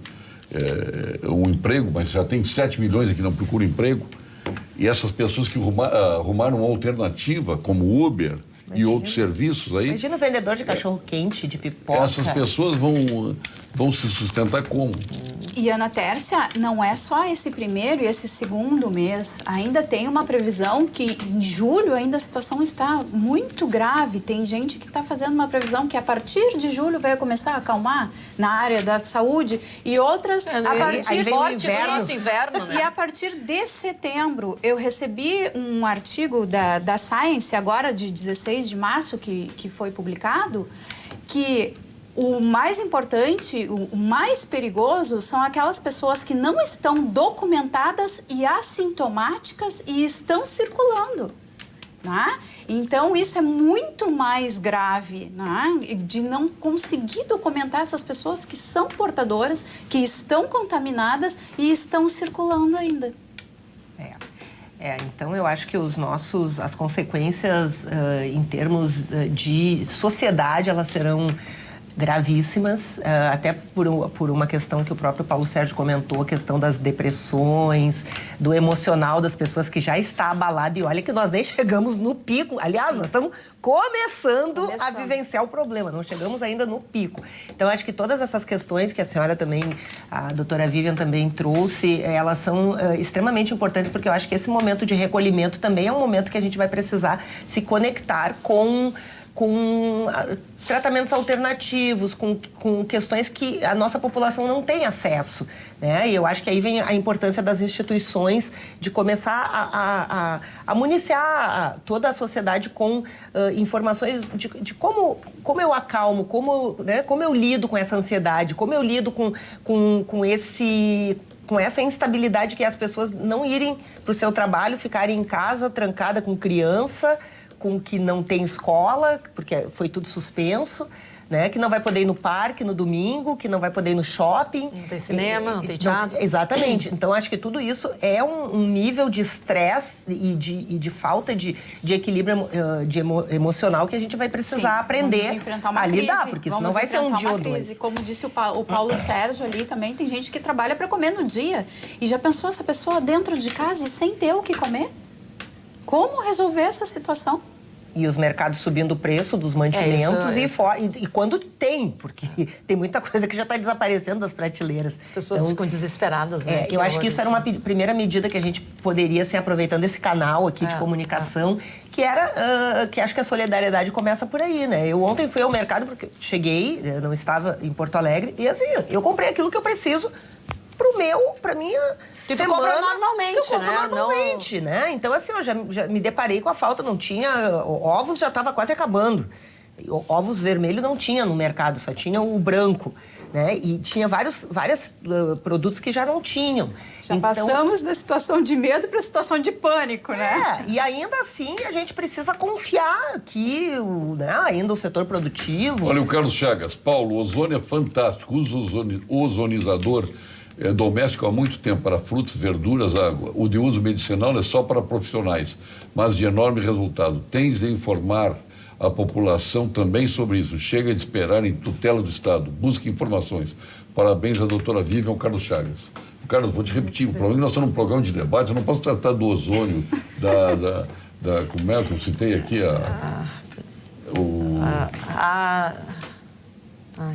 um emprego, mas já tem 7 milhões que não procuram emprego. E essas pessoas que arrumaram uma alternativa, como Uber e outros serviços aí... Imagina o vendedor de cachorro-quente, de pipoca. Essas pessoas vão se sustentar como? E, Ana Tércia, não é só esse primeiro e esse segundo mês. Ainda tem uma previsão que em julho ainda a situação está muito grave. Tem gente que está fazendo uma previsão que a partir de julho vai começar a acalmar na área da saúde e outras a partir do inverno, né? E a partir de setembro, eu recebi um artigo da Science, agora de 16 de março, que foi publicado, que o mais importante, o mais perigoso são aquelas pessoas que não estão documentadas e assintomáticas e estão circulando. Né? Então, isso é muito mais grave, né? De não conseguir documentar essas pessoas que são portadoras, que estão contaminadas e estão circulando ainda. Então eu acho que as consequências em termos de sociedade, elas serão gravíssimas, até por uma questão que o próprio Paulo Sérgio comentou, a questão das depressões, do emocional das pessoas que já está abalado. E olha que nós nem chegamos no pico. Aliás, nós estamos começando a vivenciar o problema, não chegamos ainda no pico. Então, acho que todas essas questões que a senhora também, a doutora Vivian também trouxe, elas são extremamente importantes, porque eu acho que esse momento de recolhimento também é um momento que a gente vai precisar se conectar com tratamentos alternativos, com questões que a nossa população não tem acesso, né? E eu acho que aí vem a importância das instituições de começar a municiar toda a sociedade com informações de como eu acalmo, como eu lido com essa ansiedade, como eu lido com essa instabilidade que é as pessoas não irem para o seu trabalho, ficarem em casa, trancada com criança, com que não tem escola, porque foi tudo suspenso, né? Que não vai poder ir no parque no domingo, que não vai poder ir no shopping. Não tem cinema, não tem teatro. Exatamente. Então, acho que tudo isso é um nível de estresse e de falta de equilíbrio emocional que a gente vai precisar aprender a lidar, porque isso não vai ser um dia ou dois. Como disse o Paulo Sérgio ali também, tem gente que trabalha para comer no dia. E já pensou essa pessoa dentro de casa e sem ter o que comer? Como resolver essa situação? E os mercados subindo o preço dos mantimentos e quando tem, porque tem muita coisa que já está desaparecendo das prateleiras. As pessoas ficam desesperadas, né? Eu acho que isso era uma primeira medida que a gente poderia, assim, aproveitando esse canal aqui de comunicação, que era, que acho que a solidariedade começa por aí, né? Eu ontem fui ao mercado, porque cheguei, não estava em Porto Alegre, e assim, eu comprei aquilo que eu preciso pra minha que semana. Tu compra normalmente, eu compro normalmente, né? Então, assim, eu já me deparei com a falta, não tinha... Ovos já estava quase acabando. Ovos vermelhos não tinha no mercado, só tinha o branco, né? E tinha vários produtos que já não tinham. Já passamos da situação de medo para a situação de pânico, né? E ainda assim a gente precisa confiar que ainda o setor produtivo... Olha, o Carlos Chagas, Paulo, o ozônio é fantástico, usa ozonizador doméstico há muito tempo para frutas, verduras, água. O de uso medicinal é só para profissionais, mas de enorme resultado. Tens de informar a população também sobre isso. Chega de esperar em tutela do Estado. Busque informações. Parabéns à doutora Vivian, Carlos Chagas. Carlos, vou te repetir, o problema é que nós estamos num programa de debate, eu não posso tratar do ozônio, como é que eu citei aqui,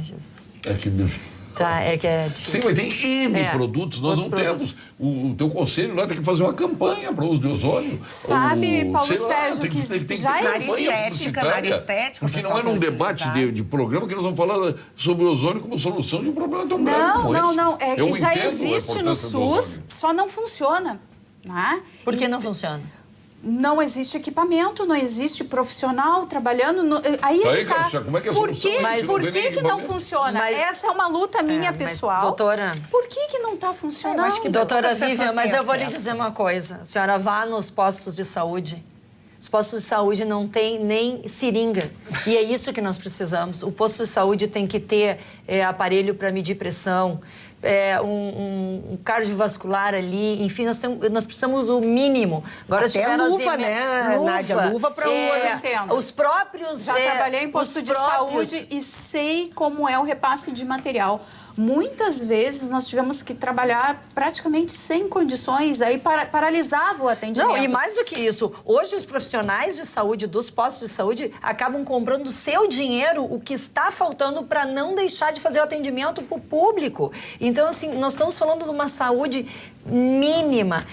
Jesus. É que me... É que é difícil. Sim, mas tem N produtos, nós não temos. O teu conselho lá tem que fazer uma campanha para o uso de ozônio. Sabe, Paulo Sérgio, que já existe campanha estética. Porque não é num debate de programa que nós vamos falar sobre o ozônio como solução de um problema tão grave como esse. Não. Já existe no SUS, só não funciona. Né? Por que não funciona? não existe equipamento, não existe profissional trabalhando. Aí como é que é a por solução? que não funciona? Essa é uma luta minha pessoal. Doutora, por que não está funcionando? Eu acho que doutora Vivian, mas eu vou lhe dizer uma coisa. A senhora vá nos postos de saúde. Os postos de saúde não têm nem seringa. E é isso que nós precisamos. O posto de saúde tem que ter aparelho para medir pressão, um cardiovascular ali, enfim, nós precisamos do mínimo. Agora, até luva, né, Nádia? Luva para os próprios... Já trabalhei em posto de saúde e sei como é o repasse de material. Muitas vezes nós tivemos que trabalhar praticamente sem condições, aí paralisava o atendimento. Não, e mais do que isso, hoje os profissionais de saúde, dos postos de saúde, acabam comprando do seu dinheiro o que está faltando para não deixar de fazer o atendimento para o público. Então, assim, nós estamos falando de uma saúde mínima,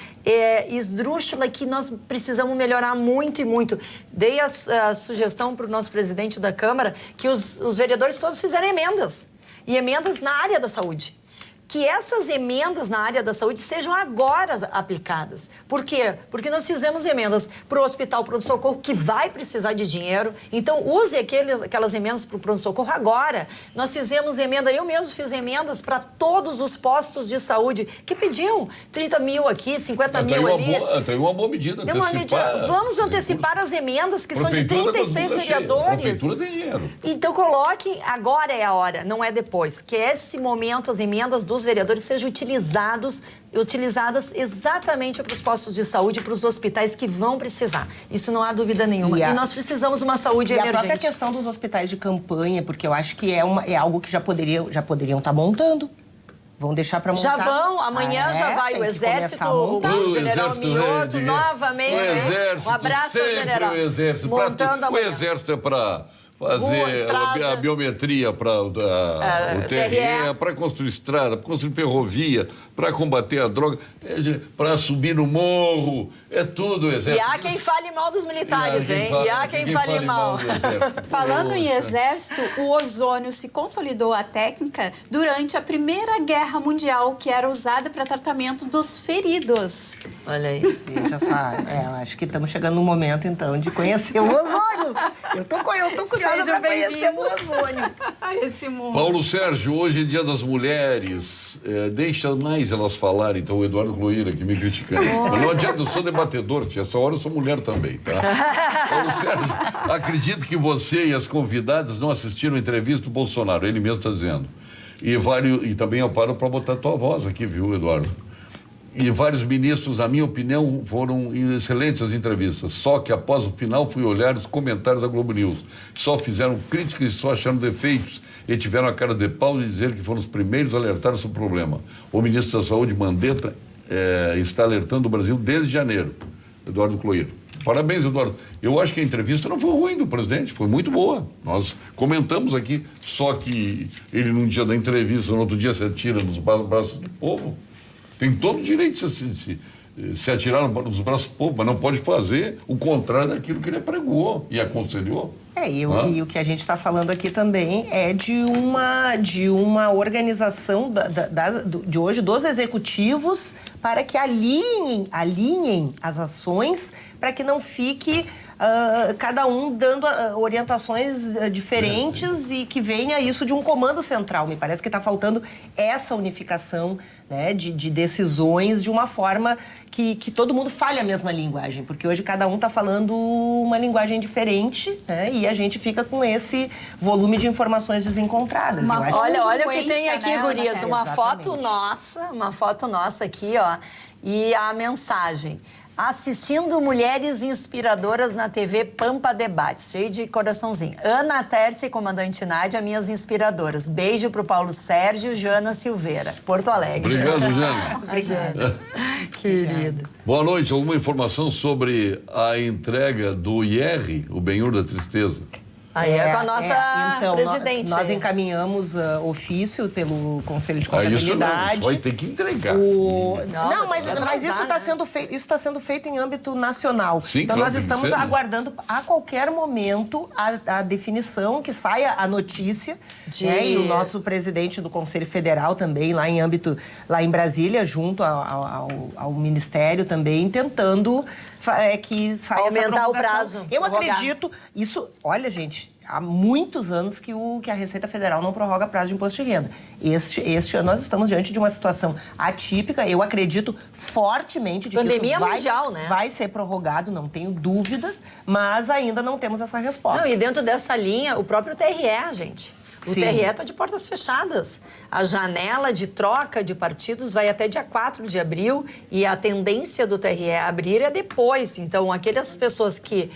esdrúxula, que nós precisamos melhorar muito e muito. Dei a sugestão para o nosso presidente da Câmara que os vereadores todos fizerem emendas. E emendas na área da saúde. Que essas emendas na área da saúde sejam agora aplicadas. Por quê? Porque nós fizemos emendas para o Hospital Pronto-Socorro, que vai precisar de dinheiro. Então, use aquelas emendas para o Pronto-Socorro agora. Nós fizemos emenda, eu mesmo fiz emendas para todos os postos de saúde que pediam 30 mil aqui, 50 mil ali. Tem uma boa medida. Vamos antecipar as emendas, que são de 36 vereadores. A prefeitura tem dinheiro. Então, coloquem, agora é a hora, não é depois. Que esse momento, as emendas dos vereadores sejam utilizadas exatamente para os postos de saúde, para os hospitais que vão precisar. Isso não há dúvida nenhuma. E nós precisamos de uma saúde emergente. E a própria questão dos hospitais de campanha, porque eu acho que é algo que já poderiam estar montando. Vão deixar para montar. Já vão, amanhã já vai o Exército, o General Mioto, novamente. O Exército, um abraço ao General. O Exército, o Exército é para fazer a biometria para o TRE, para construir estrada, para construir ferrovia, para combater a droga, para subir no morro, é tudo o Exército. E há quem fale mal dos militares, hein? E há quem fale mal. Falando em Exército, o ozônio se consolidou a técnica durante a Primeira Guerra Mundial, que era usada para tratamento dos feridos. Olha aí. Veja só, acho que estamos chegando no momento, então, de conhecer o ozônio. Eu tô curiosa para conhecer o ozônio. Esse mundo. Paulo Sérgio, hoje é Dia das Mulheres, deixa mais elas falarem, então o Eduardo Cloíra aqui me criticando. Mas não adianta, eu sou debatedor, essa hora eu sou mulher também, tá? Paulo Sérgio, acredito que você e as convidadas não assistiram a entrevista do Bolsonaro, ele mesmo está dizendo. E também eu paro para botar a tua voz aqui, viu, Eduardo? E vários ministros, na minha opinião, foram excelentes as entrevistas. Só que após o final fui olhar os comentários da Globo News. Só fizeram críticas e só acharam defeitos. E tiveram a cara de pau de dizer que foram os primeiros a alertar sobre o problema. O ministro da Saúde, Mandetta, está alertando o Brasil desde janeiro. Eduardo Cloíra. Parabéns, Eduardo. Eu acho que a entrevista não foi ruim do presidente, foi muito boa. Nós comentamos aqui, só que ele num dia da entrevista, no outro dia se atira nos braços do povo. Tem todo o direito de se atirar nos braços do povo, mas não pode fazer o contrário daquilo que ele pregou e aconselhou. E o que a gente está falando aqui também é de uma organização de hoje dos executivos para que alinhem as ações para que não fique cada um dando orientações diferentes e que venha isso de um comando central. Me parece que está faltando essa unificação, né, de decisões de uma forma que todo mundo fale a mesma linguagem, porque hoje cada um está falando uma linguagem diferente, né, e a gente fica com esse volume de informações desencontradas. Olha o que tem aqui, né, gurias, uma foto nossa aqui, ó, e a mensagem: assistindo mulheres inspiradoras na TV Pampa Debates, cheio de coraçãozinho. Ana Tércia e comandante Nádia, minhas inspiradoras. Beijo pro Paulo Sérgio, Jana Silveira, Porto Alegre. Obrigado, Jana. Obrigada. Querido. Boa noite. Alguma informação sobre a entrega do IR, o Benhur da Tristeza? Aí é com a nossa presidente. Nós encaminhamos ofício pelo Conselho de Contabilidade. Isso vai ter que entregar. Mas isso está sendo feito. Isso está sendo feito em âmbito nacional. Sim, então claro, nós estamos aguardando a qualquer momento a definição, que saia a notícia. Né? E o nosso presidente do Conselho Federal também, lá em Brasília, junto ao Ministério também, tentando que saia aumentar essa prorrogação. o prazo. Eu prorrogar. acredito, isso, olha, gente, há muitos anos que a Receita Federal não prorroga prazo de imposto de renda. Este ano nós estamos diante de uma situação atípica. Eu acredito fortemente de Pandemia que isso mundial, né? vai ser prorrogado, não tenho dúvidas, mas ainda não temos essa resposta. Não, e dentro dessa linha, o próprio TRE, gente. O TRE está de portas fechadas. A janela de troca de partidos vai até dia 4 de abril e a tendência do TRE a abrir é depois. Então, aquelas pessoas que,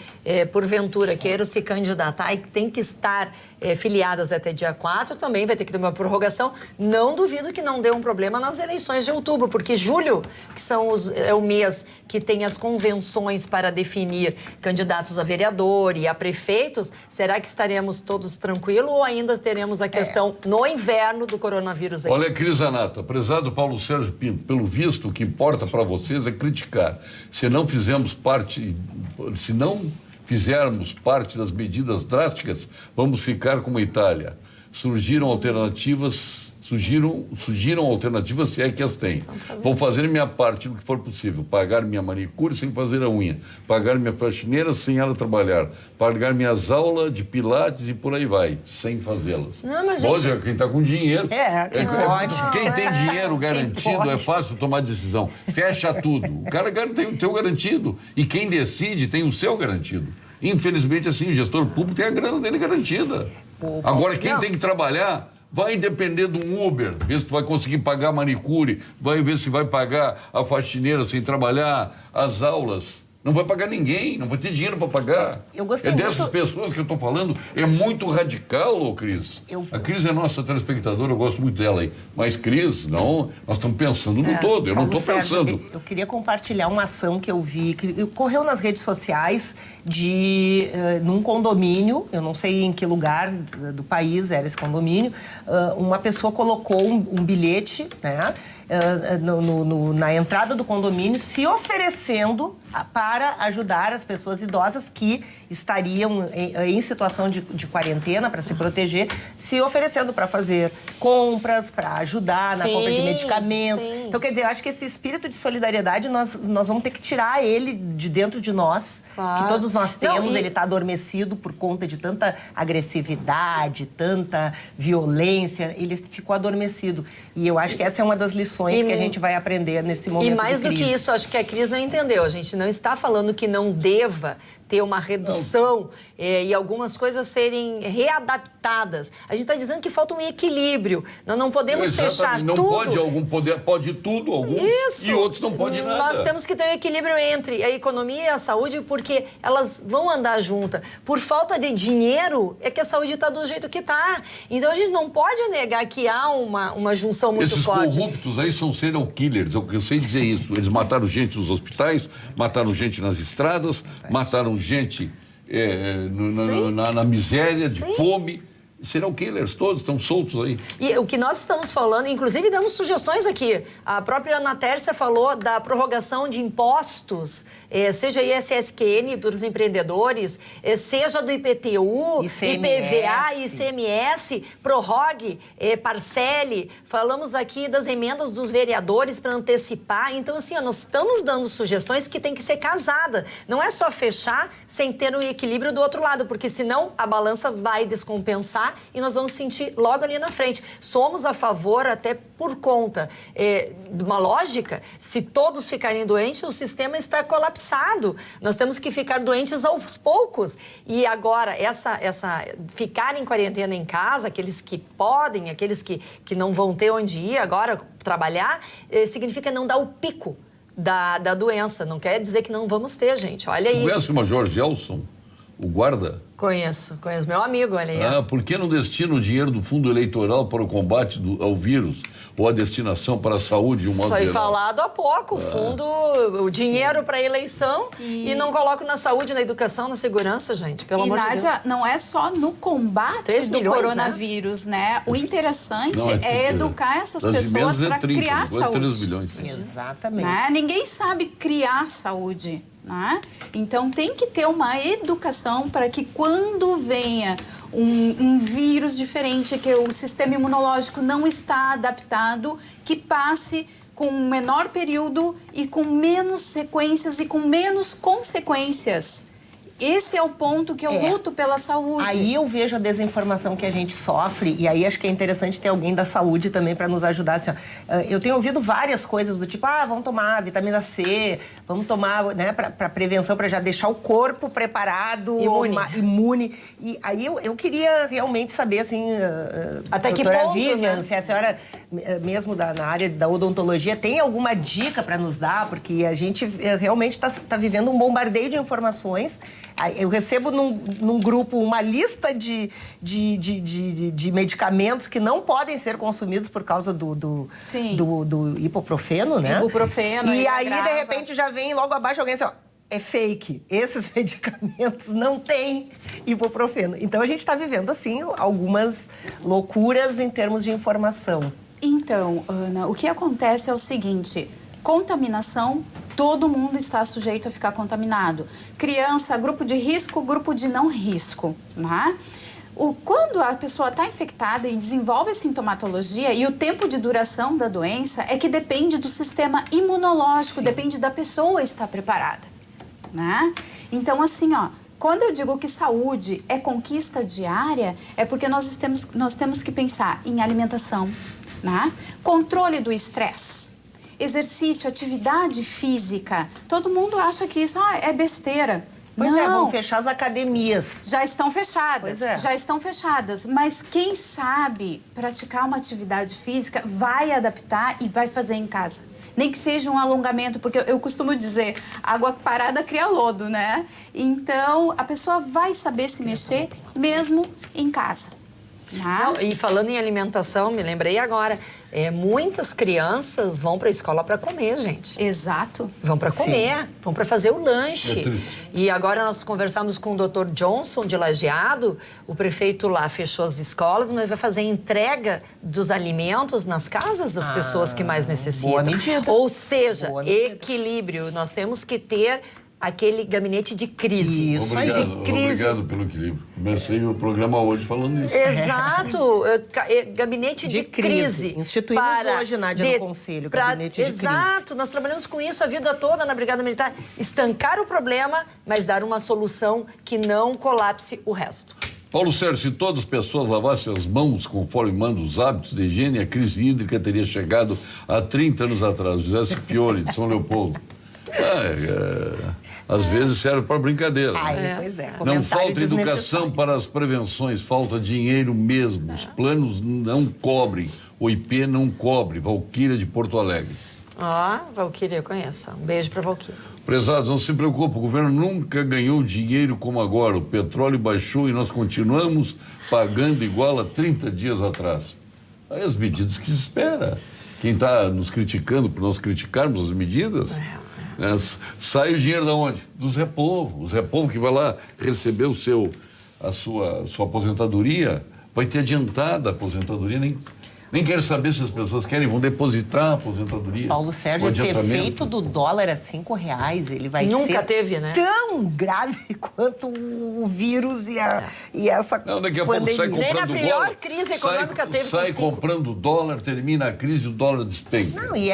porventura, queiram se candidatar e têm que estar filiadas até dia 4, também vai ter que ter uma prorrogação. Não duvido que não dê um problema nas eleições de outubro, porque julho, que é o mês que tem as convenções para definir candidatos a vereador e a prefeitos, será que estaremos todos tranquilos ou ainda teremos a questão no inverno do coronavírus aí? Olha, Cris Anata, prezado Paulo Sérgio Pinto, pelo visto, o que importa para vocês é criticar. Se não fizermos parte das medidas drásticas, vamos ficar como a Itália. Surgiram alternativas, se é que as têm. Vou fazer minha parte no que for possível. Pagar minha manicure sem fazer a unha. Pagar minha faxineira sem ela trabalhar. Pagar minhas aulas de pilates e por aí vai, sem fazê-las. Não, mas Olha, quem está com dinheiro. Quem tem dinheiro garantido é fácil tomar decisão. Fecha tudo. O cara tem o seu garantido. E quem decide tem o seu garantido. Infelizmente, assim, o gestor público tem a grana dele garantida. Agora, quem tem que trabalhar vai depender de um Uber, ver se tu vai conseguir pagar a manicure, vai ver se vai pagar a faxineira sem trabalhar, as aulas. Não vai pagar ninguém, não vai ter dinheiro para pagar. Dessas pessoas que eu estou falando, é muito radical, ô Cris. A Cris é nossa telespectadora, eu gosto muito dela aí. Mas, Cris, não, nós estamos pensando no todo, eu não estou pensando. Eu queria compartilhar uma ação que eu vi, que ocorreu nas redes sociais, num condomínio, eu não sei em que lugar do país era esse condomínio, uma pessoa colocou um bilhete, né? Na entrada do condomínio, se oferecendo para ajudar as pessoas idosas que estariam em situação de quarentena para se proteger, se oferecendo para fazer compras, para ajudar na compra de medicamentos. Sim. Então, quer dizer, eu acho que esse espírito de solidariedade nós vamos ter que tirar ele de dentro de nós, que todos nós temos. Ele está adormecido por conta de tanta agressividade, tanta violência, ele ficou adormecido. E eu acho que essa é uma das lições que a gente vai aprender nesse momento de crise. E mais do que isso, acho que a Cris não entendeu. A gente não está falando que não deva ter uma redução e algumas coisas serem readaptadas. A gente está dizendo que falta um equilíbrio. Nós não podemos fechar não tudo. Pode tudo, alguns, e outros não pode nada. Nós temos que ter um equilíbrio entre a economia e a saúde, porque elas vão andar juntas. Por falta de dinheiro, é que a saúde está do jeito que está. Então, a gente não pode negar que há uma junção muito forte. Esses corruptos aí são serial killers, eu sei dizer isso. Eles mataram gente nos hospitais, mataram gente nas estradas, mataram gente na miséria, de fome. Serial killers, todos estão soltos aí. E o que nós estamos falando, inclusive damos sugestões aqui. A própria Ana Tércia falou da prorrogação de impostos, seja ISSQN para os empreendedores, seja do IPTU, IPVA, ICMS, prorrogue, parcele. Falamos aqui das emendas dos vereadores para antecipar. Então, assim, nós estamos dando sugestões que tem que ser casada. Não é só fechar sem ter um equilíbrio do outro lado, porque senão a balança vai descompensar e nós vamos sentir logo ali na frente. Somos a favor, até por conta de uma lógica, se todos ficarem doentes, o sistema está colapsado. Nós temos que ficar doentes aos poucos. E agora, ficar em quarentena em casa, aqueles que podem, aqueles que não vão ter onde ir agora trabalhar, significa não dar o pico da doença. Não quer dizer que não vamos ter, gente. Olha aí. Conhece o Major Gelson, o guarda? Conheço. Meu amigo, olha aí. Por que não destina o dinheiro do fundo eleitoral para o combate ao vírus ou a destinação para a saúde de um modo geral? Foi falado há pouco, o dinheiro para a eleição e não coloco na saúde, na educação, na segurança, gente, pelo amor de Deus. Nádia, não é só no combate do coronavírus, né? O interessante é educar essas pessoas para criar saúde. 3 milhões. Exatamente. Né? Ninguém sabe criar saúde. Né? Então tem que ter uma educação para que quando venha um vírus diferente, que o sistema imunológico não está adaptado, que passe com um menor período e com menos sequências e com menos consequências. Esse é o ponto que eu luto pela saúde. Aí eu vejo a desinformação que a gente sofre, e aí acho que é interessante ter alguém da saúde também para nos ajudar. Assim, eu tenho ouvido várias coisas do tipo, vamos tomar vitamina C, vamos tomar, né, para prevenção, para já deixar o corpo preparado, imune. E aí eu queria realmente saber, assim, até que doutora ponto, Vivian, né? se a senhora, mesmo na área da odontologia, tem alguma dica para nos dar, porque a gente realmente está vivendo um bombardeio de informações. Eu recebo num grupo uma lista de medicamentos que não podem ser consumidos por causa do ibuprofeno, né? Ibuprofeno. E aí, de repente, já vem logo abaixo alguém assim, ó, é fake. Esses medicamentos não têm ibuprofeno. Então, a gente está vivendo, assim, algumas loucuras em termos de informação. Então, Ana, o que acontece é o seguinte... Contaminação, todo mundo está sujeito a ficar contaminado. Criança, grupo de risco, grupo de não risco, né? Quando a pessoa está infectada e desenvolve a sintomatologia e o tempo de duração da doença é que depende do sistema imunológico, depende da pessoa estar preparada, né? Então, assim, quando eu digo que saúde é conquista diária, é porque nós temos que pensar em alimentação, né? Controle do estresse. Exercício, atividade física. Todo mundo acha que isso é besteira. Pois não. Vão fechar as academias. Já estão fechadas, já estão fechadas. Mas quem sabe praticar uma atividade física vai adaptar e vai fazer em casa. Nem que seja um alongamento, porque eu costumo dizer, água parada cria lodo, né? Então, a pessoa vai saber se mexer mesmo em casa. Não, e falando em alimentação, me lembrei agora, muitas crianças vão para a escola para comer, gente. Exato. Vão para comer, vão para fazer o lanche. É triste. E agora nós conversamos com o Dr. Johnson, de Lajeado, o prefeito lá fechou as escolas, mas vai fazer entrega dos alimentos nas casas das pessoas que mais necessitam. Boa medida. Ou seja, equilíbrio. Nós temos que ter aquele gabinete de crise. Isso, obrigado pelo equilíbrio. Comecei o programa hoje falando isso. Exato. Gabinete de crise. Instituímos hoje, Nádia, no Conselho, gabinete de crise. Exato. Nós trabalhamos com isso a vida toda na Brigada Militar. Estancar o problema, mas dar uma solução que não colapse o resto. Paulo Sérgio, se todas as pessoas lavassem as mãos conforme mandam os hábitos de higiene, a crise hídrica teria chegado há 30 anos atrás. José Scipione, de São Leopoldo. Às vezes serve para brincadeira. Pois é. Não falta educação para as prevenções, falta dinheiro mesmo. Os planos não cobrem, o IP não cobre. Valquíria de Porto Alegre. Valquíria, eu conheço. Um beijo para Valquíria. Prezados, não se preocupe, o governo nunca ganhou dinheiro como agora. O petróleo baixou e nós continuamos pagando igual a 30 dias atrás. Aí as medidas que se espera. Quem está nos criticando por nós criticarmos as medidas... sai o dinheiro de onde? Dos Repovo. Os Repovo que vai lá receber a sua aposentadoria, vai ter adiantada a aposentadoria, nem quero saber se as pessoas querem, vão depositar a aposentadoria. Paulo Sérgio, esse efeito do dólar a R$5, ele vai Nunca ser teve, né? tão grave quanto o vírus e essa daqui a pandemia. pouco sai comprando Nem na pior dólar, crise econômica teve sai comprando dólar, termina a crise e o dólar despenca. Não, e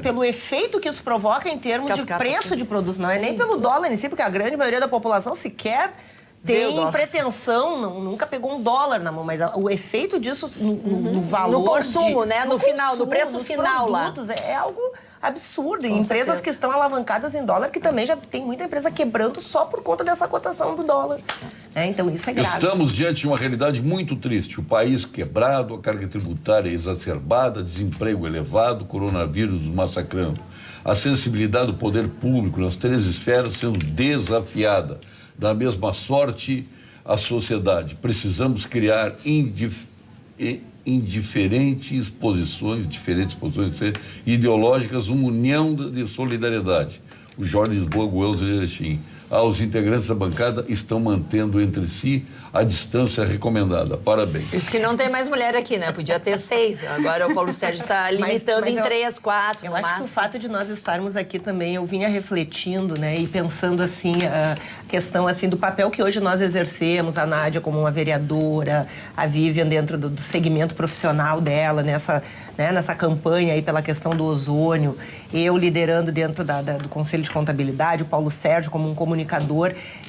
pelo efeito que isso provoca em termos de preço de produtos. Não é nem pelo dólar em si, porque a grande maioria da população sequer tem pretensão, nunca pegou $1 na mão, mas o efeito disso no valor... No consumo, né? No final, no preço nos final produtos, lá. É algo absurdo. E empresas que estão alavancadas em dólar, que também já tem muita empresa quebrando só por conta dessa cotação do dólar. Então, isso é grave. Estamos diante de uma realidade muito triste. O país quebrado, a carga tributária exacerbada, desemprego elevado, coronavírus massacrando. A sensibilidade do poder público nas 3 esferas sendo desafiada. Da mesma sorte, a sociedade. Precisamos criar diferentes posições ideológicas, uma união de solidariedade. o Jorge Lisboa, Goels e Erechim. Os integrantes da bancada estão mantendo entre si a distância recomendada. Parabéns. Isso que não tem mais mulher aqui, né? Podia ter 6. Agora o Paulo Sérgio está limitando em 3, 4. Eu acho que o fato de nós estarmos aqui também, eu vinha refletindo, né? E pensando assim, a questão assim do papel que hoje nós exercemos, a Nádia como uma vereadora, a Vivian dentro do segmento profissional dela, nessa campanha aí pela questão do ozônio, eu liderando dentro do Conselho de Contabilidade, o Paulo Sérgio como um comunicador.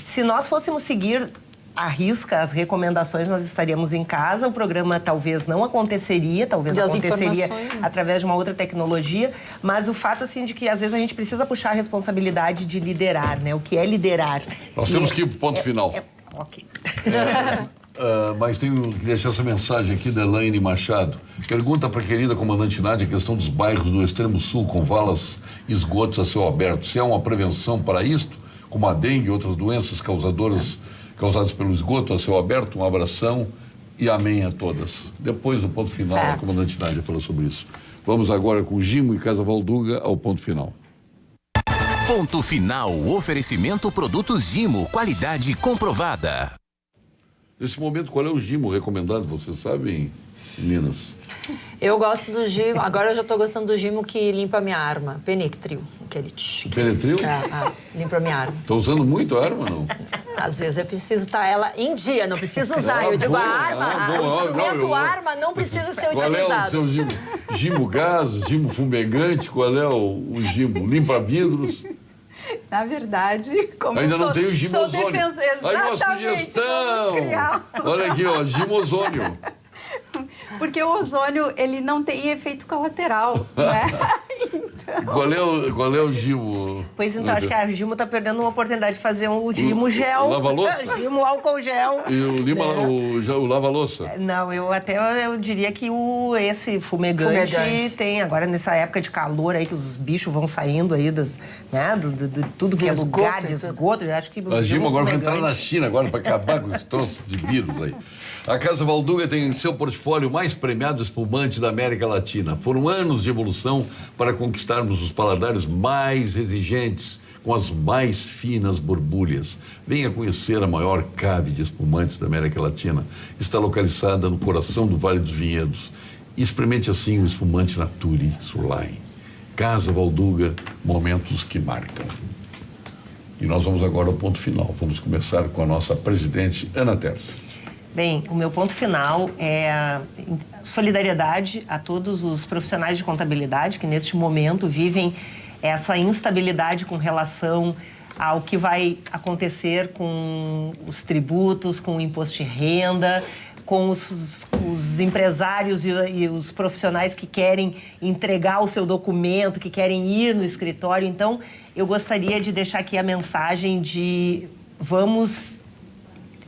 Se nós fôssemos seguir à risca as recomendações, nós estaríamos em casa, o programa talvez não aconteceria, talvez aconteceria através de uma outra tecnologia, mas o fato assim de que às vezes a gente precisa puxar a responsabilidade de liderar, né? O que é liderar? Nós temos que ir para o ponto final. Ok. Mas tenho que deixar essa mensagem aqui da Elaine Machado. Pergunta para a querida comandante Nádia a questão dos bairros do extremo sul com valas e esgotos a céu aberto. Se há uma prevenção para isto, como a dengue e outras doenças causadas pelo esgoto a céu aberto. Um abração e amém a todas. Depois do ponto final, a comandante Nádia falou sobre isso. Vamos agora com Gimo e Casa Valduga ao ponto final. Ponto final. Oferecimento produtos Gimo. Qualidade comprovada. Nesse momento, qual é o Gimo recomendado? Vocês sabem, meninas? Eu gosto do Gimo, agora eu já estou gostando do Gimo que limpa a minha arma, Penetril. Penetril? Limpa a minha arma. Está usando muito a arma, não? Às vezes eu preciso estar ela em dia, não preciso usar. Eu digo, a arma, o instrumento arma não precisa ser utilizado. Qual é o seu Gimo? Gimo gás, Gimo fumegante, qual é o Gimo? Limpa vidros? Na verdade, como ainda eu não tem o Gimo sou ozônio. Exatamente, aí uma sugestão. Olha aqui, ó, Gimo ozônio. Porque o ozônio, ele não tem efeito colateral, né? Então... Qual é o Gimo? Pois então, acho que a Gimo está perdendo uma oportunidade de fazer um Gimo gel. Lava-louça? Gimo álcool gel. E o lava-louça? Não, eu diria que esse fumegante tem, agora nessa época de calor aí, que os bichos vão saindo aí de tudo que é lugar de esgoto. Eu acho que a Gimo agora vai entrar na China agora para acabar com esse troço de vírus aí. A Casa Valduga tem em seu portfólio o mais premiado espumante da América Latina. Foram anos de evolução para conquistarmos os paladares mais exigentes, com as mais finas borbulhas. Venha conhecer a maior cave de espumantes da América Latina. Está localizada no coração do Vale dos Vinhedos. E experimente assim o espumante Nature Surline. Casa Valduga, momentos que marcam. E nós vamos agora ao ponto final. Vamos começar com a nossa presidente, Ana Terça. Bem, o meu ponto final é a solidariedade a todos os profissionais de contabilidade que neste momento vivem essa instabilidade com relação ao que vai acontecer com os tributos, com o imposto de renda, com os empresários e os profissionais que querem entregar o seu documento, que querem ir no escritório. Então, eu gostaria de deixar aqui a mensagem de vamos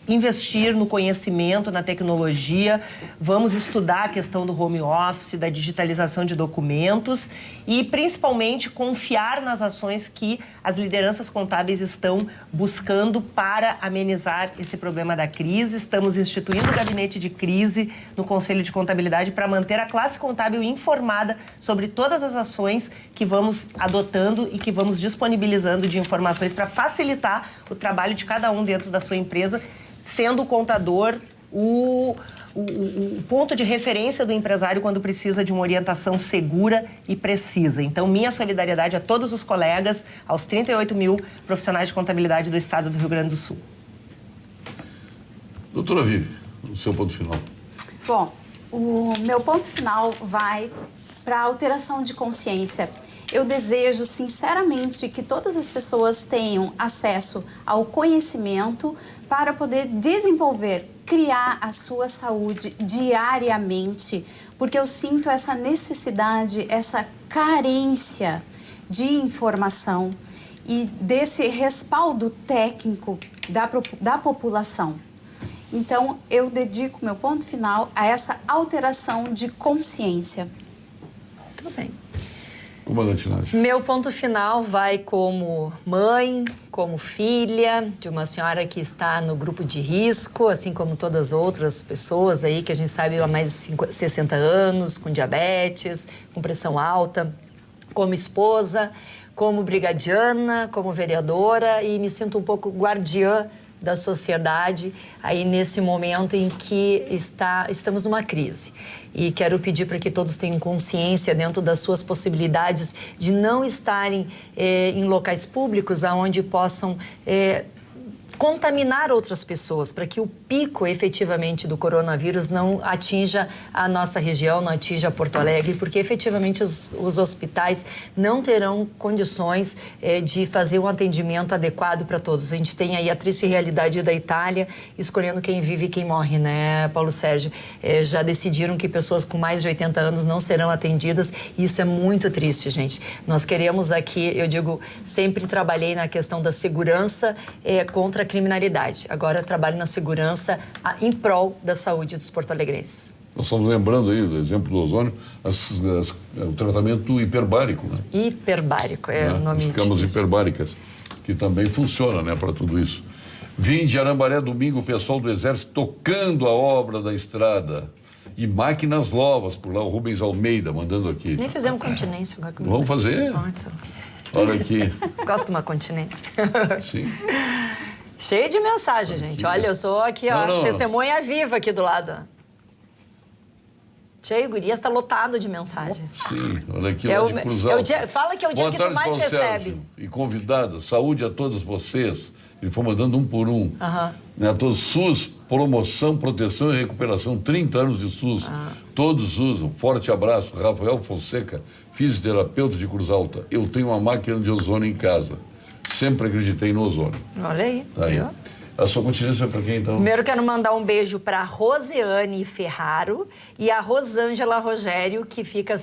investir no conhecimento, na tecnologia, vamos estudar a questão do home office, da digitalização de documentos e, principalmente, confiar nas ações que as lideranças contábeis estão buscando para amenizar esse problema da crise. Estamos instituindo o gabinete de crise no Conselho de Contabilidade para manter a classe contábil informada sobre todas as ações que vamos adotando e que vamos disponibilizando de informações para facilitar o trabalho de cada um dentro da sua empresa, sendo o contador o ponto de referência do empresário quando precisa de uma orientação segura e precisa. Então, minha solidariedade a todos os colegas, aos 38 mil profissionais de contabilidade do estado do Rio Grande do Sul. Doutora Vivi, o seu ponto final. Bom, o meu ponto final vai para a alteração de consciência. Eu desejo, sinceramente, que todas as pessoas tenham acesso ao conhecimento para poder desenvolver, criar a sua saúde diariamente, porque eu sinto essa necessidade, essa carência de informação e desse respaldo técnico da população. Então, eu dedico meu ponto final a essa alteração de consciência. Tudo bem. Comandante Nádia. Meu ponto final vai como mãe, como filha de uma senhora que está no grupo de risco, assim como todas as outras pessoas aí que a gente sabe há mais de 60 anos, com diabetes, com pressão alta, como esposa, como brigadiana, como vereadora e me sinto um pouco guardiã da sociedade aí nesse momento em que estamos numa crise. E quero pedir para que todos tenham consciência dentro das suas possibilidades de não estarem em locais públicos onde possam contaminar outras pessoas, para que o pico efetivamente do coronavírus não atinja a nossa região, não atinja Porto Alegre, porque efetivamente os hospitais não terão condições de fazer um atendimento adequado para todos. A gente tem aí a triste realidade da Itália, escolhendo quem vive e quem morre, né, Paulo Sérgio? Já decidiram que pessoas com mais de 80 anos não serão atendidas e isso é muito triste, gente. Nós queremos aqui, eu digo, sempre trabalhei na questão da segurança contra a criminalidade. Agora eu trabalho na segurança em prol da saúde dos porto-alegrenses. Nós estamos lembrando aí do exemplo do ozônio, o tratamento hiperbárico, né? Hiperbárico é o nome disso. As camas hiperbáricas, que também funciona, né, para tudo isso. Vim de Arambaré domingo, o pessoal do Exército tocando a obra da estrada. E máquinas novas, por lá, o Rubens Almeida mandando aqui. Nem fizemos continência. Vamos fazer. Olha aqui. Gosto de uma continência. Sim. Cheio de mensagem, gente. Olha, eu sou aqui, testemunha viva aqui do lado. Cheio, Gurias, está lotado de mensagens. Sim, olha aqui, lá de Cruz Alta. Fala que é o dia que tu mais recebe. Sérgio, e convidados, saúde a todos vocês. Ele foi mandando um por um. Né, a todos, SUS, promoção, proteção e recuperação, 30 anos de SUS. Todos usam. Forte abraço, Rafael Fonseca, fisioterapeuta de Cruz Alta. Eu tenho uma máquina de ozônio em casa. Sempre acreditei no ozônio. Olha aí. Aí. A sua continência é para quem, então? Primeiro, quero mandar um beijo para a Rosiane Ferraro e a Rosângela Rogério, que ficam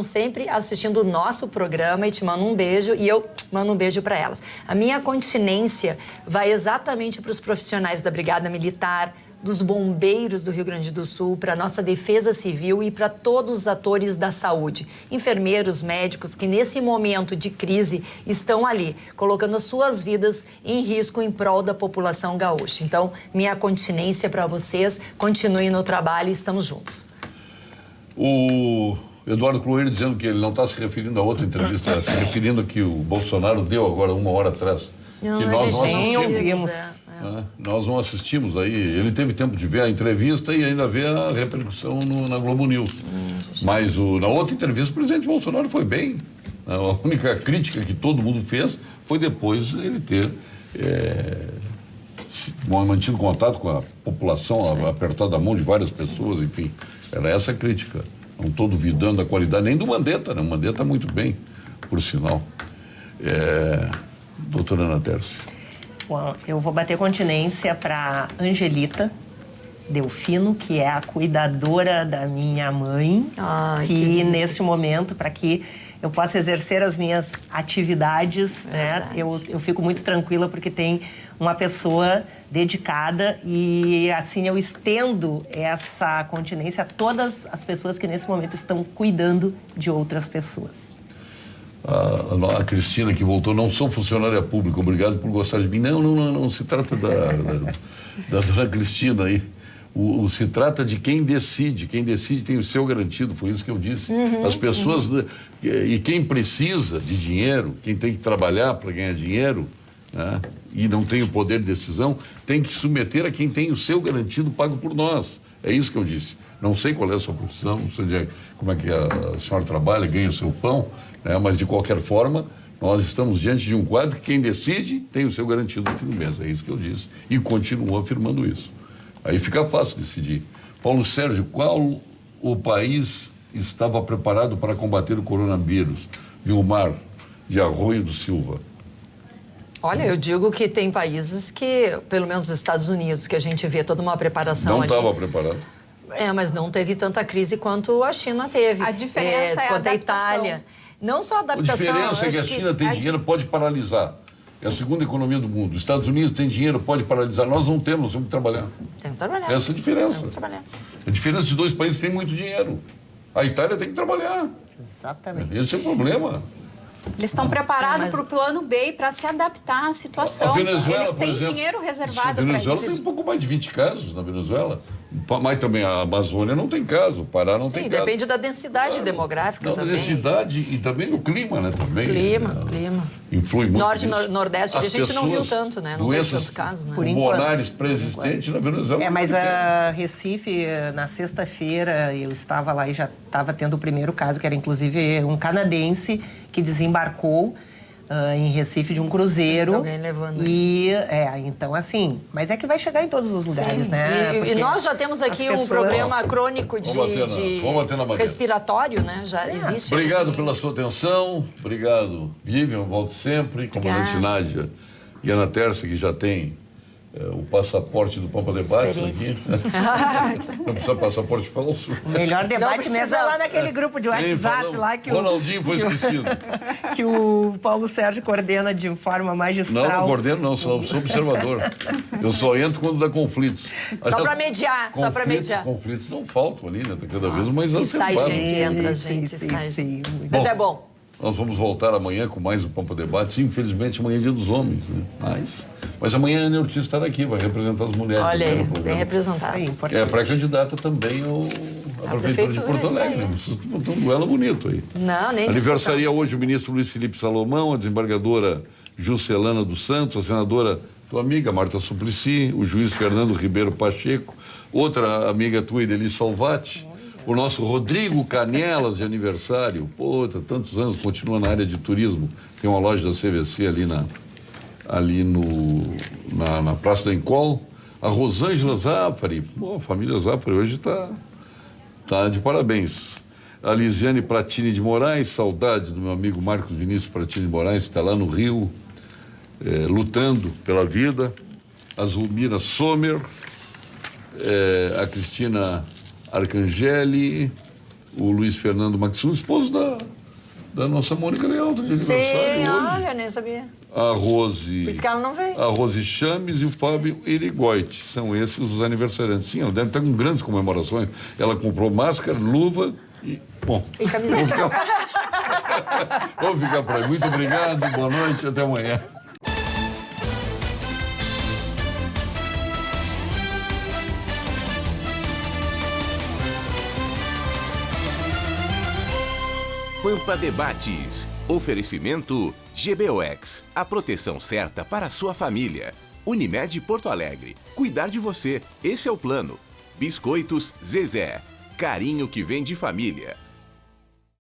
sempre assistindo o nosso programa, e te mando um beijo e eu mando um beijo para elas. A minha continência vai exatamente para os profissionais da Brigada Militar, dos bombeiros do Rio Grande do Sul, para a nossa defesa civil e para todos os atores da saúde, enfermeiros, médicos, que nesse momento de crise estão ali, colocando as suas vidas em risco em prol da população gaúcha. Então, minha continência para vocês, continuem no trabalho e estamos juntos. O Eduardo Cloeiro dizendo que ele não está se referindo a outra entrevista, se referindo ao que o Bolsonaro deu agora, 1 hora atrás. Não, que nós nem ouvimos. Nós não assistimos aí. Ele teve tempo de ver a entrevista e ainda ver a repercussão na Globo News. Mas na outra entrevista o presidente Bolsonaro foi bem. A única crítica que todo mundo fez foi depois ele ter mantido contato com a população, apertado a mão de várias pessoas, enfim. Era essa a crítica. Não estou duvidando da qualidade nem do Mandetta, né? O Mandetta muito bem, por sinal. Doutora Ana Tércia. Bom, eu vou bater continência para Angelita Delfino, que é a cuidadora da minha mãe, que neste momento, para que eu possa exercer as minhas atividades, né, eu fico muito tranquila porque tem uma pessoa dedicada e assim eu estendo essa continência a todas as pessoas que nesse momento estão cuidando de outras pessoas. A Cristina, que voltou, não sou funcionária pública, obrigado por gostar de mim. Não se trata da dona Cristina aí. Se trata de quem decide tem o seu garantido, foi isso que eu disse. As pessoas, e quem precisa de dinheiro, quem tem que trabalhar para ganhar dinheiro, né, e não tem o poder de decisão, tem que submeter a quem tem o seu garantido pago por nós. É isso que eu disse. Não sei qual é a sua profissão, não sei como é que a senhora trabalha, ganha o seu pão, né? Mas, de qualquer forma, nós estamos diante de um quadro que quem decide tem o seu garantido no fim do mês. É isso que eu disse. E continuo afirmando isso. Aí fica fácil decidir. Paulo Sérgio, qual o país estava preparado para combater o coronavírus? Vilmar, de Arroio do Silva. Olha, eu digo que tem países que, pelo menos os Estados Unidos, que a gente vê toda uma preparação ali. Não estava preparado. Mas não teve tanta crise quanto a China teve. A diferença é a adaptação. A Itália. Não só a adaptação. A diferença é que a China tem dinheiro, pode paralisar. É a segunda economia do mundo. Os Estados Unidos têm dinheiro, pode paralisar. Nós não temos, temos que trabalhar. Temos que trabalhar. Essa é a diferença. Temos que trabalhar. A diferença de dois países que têm muito dinheiro. A Itália tem que trabalhar. Exatamente. Esse é o problema. Eles estão preparados para o plano B para se adaptar à situação. A Venezuela, eles têm por exemplo, dinheiro reservado para isso. A Venezuela tem um pouco mais de 20 casos na Venezuela. Mas também a Amazônia não tem caso, o Pará não tem caso. Sim, depende da densidade demográfica também. Da densidade e também do clima, né? Também, clima. Influi muito. Norte e Nordeste, a gente não viu tanto, né? Não teve tanto caso, né? Pulmonares pré-existentes na Venezuela. Mas a Recife, na sexta-feira, eu estava lá e já estava tendo o primeiro caso, que era inclusive um canadense que desembarcou em Recife de um cruzeiro. Alguém levando. Então assim, mas é que vai chegar em todos os lugares, né? E nós já temos aqui um problema crônico de respiratório, né? Já existe. Obrigado pela sua atenção, obrigado, Vivian, volto sempre, comandante Nádia e Ana Tércia, que já tem o passaporte do Pampa Debates aqui. Não precisa passaporte falso. O melhor debate mesmo é lá naquele grupo de WhatsApp lá que Ronaldinho foi esquecido. Que o Paulo Sérgio coordena de forma magistral. Não coordeno não, sou observador. Eu só entro quando dá conflitos. Só para mediar, Conflitos não faltam ali, né? Tá cada vez mais sai gente, entra gente, sai. Mas é bom. Nós vamos voltar amanhã com mais o Pampa Debates. Infelizmente, amanhã é Dia dos Homens, né? Mas amanhã a Ana Ortiz estará aqui, vai representar as mulheres. Olha aí, bem representada. É pré-candidata também à Prefeitura de Porto Alegre. Vocês estão um duelo bonito aí. Não, nem aniversaria hoje o ministro Luiz Felipe Salomão, a desembargadora Juscelana dos Santos, a senadora tua amiga Marta Suplicy, o juiz Fernando Ribeiro Pacheco, outra amiga tua, Ideli Salvati, o nosso Rodrigo Canelas de aniversário, tantos anos, continua na área de turismo, tem uma loja da CVC ali na Praça da Encol, a Rosângela Zafari, a família Zafari hoje tá de parabéns. A Lisiane Pratini de Moraes, saudade do meu amigo Marcos Vinícius Pratini de Moraes, que está lá no Rio, lutando pela vida. A Zulmira Sommer, a Cristina Arcangeli, o Luiz Fernando Maxim, esposo da nossa Mônica Leal, de aniversário hoje. Olha, nem sabia. A Rose... Por isso que ela não veio. A Rose Chames e o Fábio Irigoite. São esses os aniversariantes. Sim, ela deve estar com grandes comemorações. Ela comprou máscara, luva e... Bom, e camiseta. Vamos ficar por aí. Muito obrigado, boa noite e até amanhã. Pampa Debates. Oferecimento GBOX. A proteção certa para a sua família. Unimed Porto Alegre. Cuidar de você. Esse é o plano. Biscoitos Zezé. Carinho que vem de família.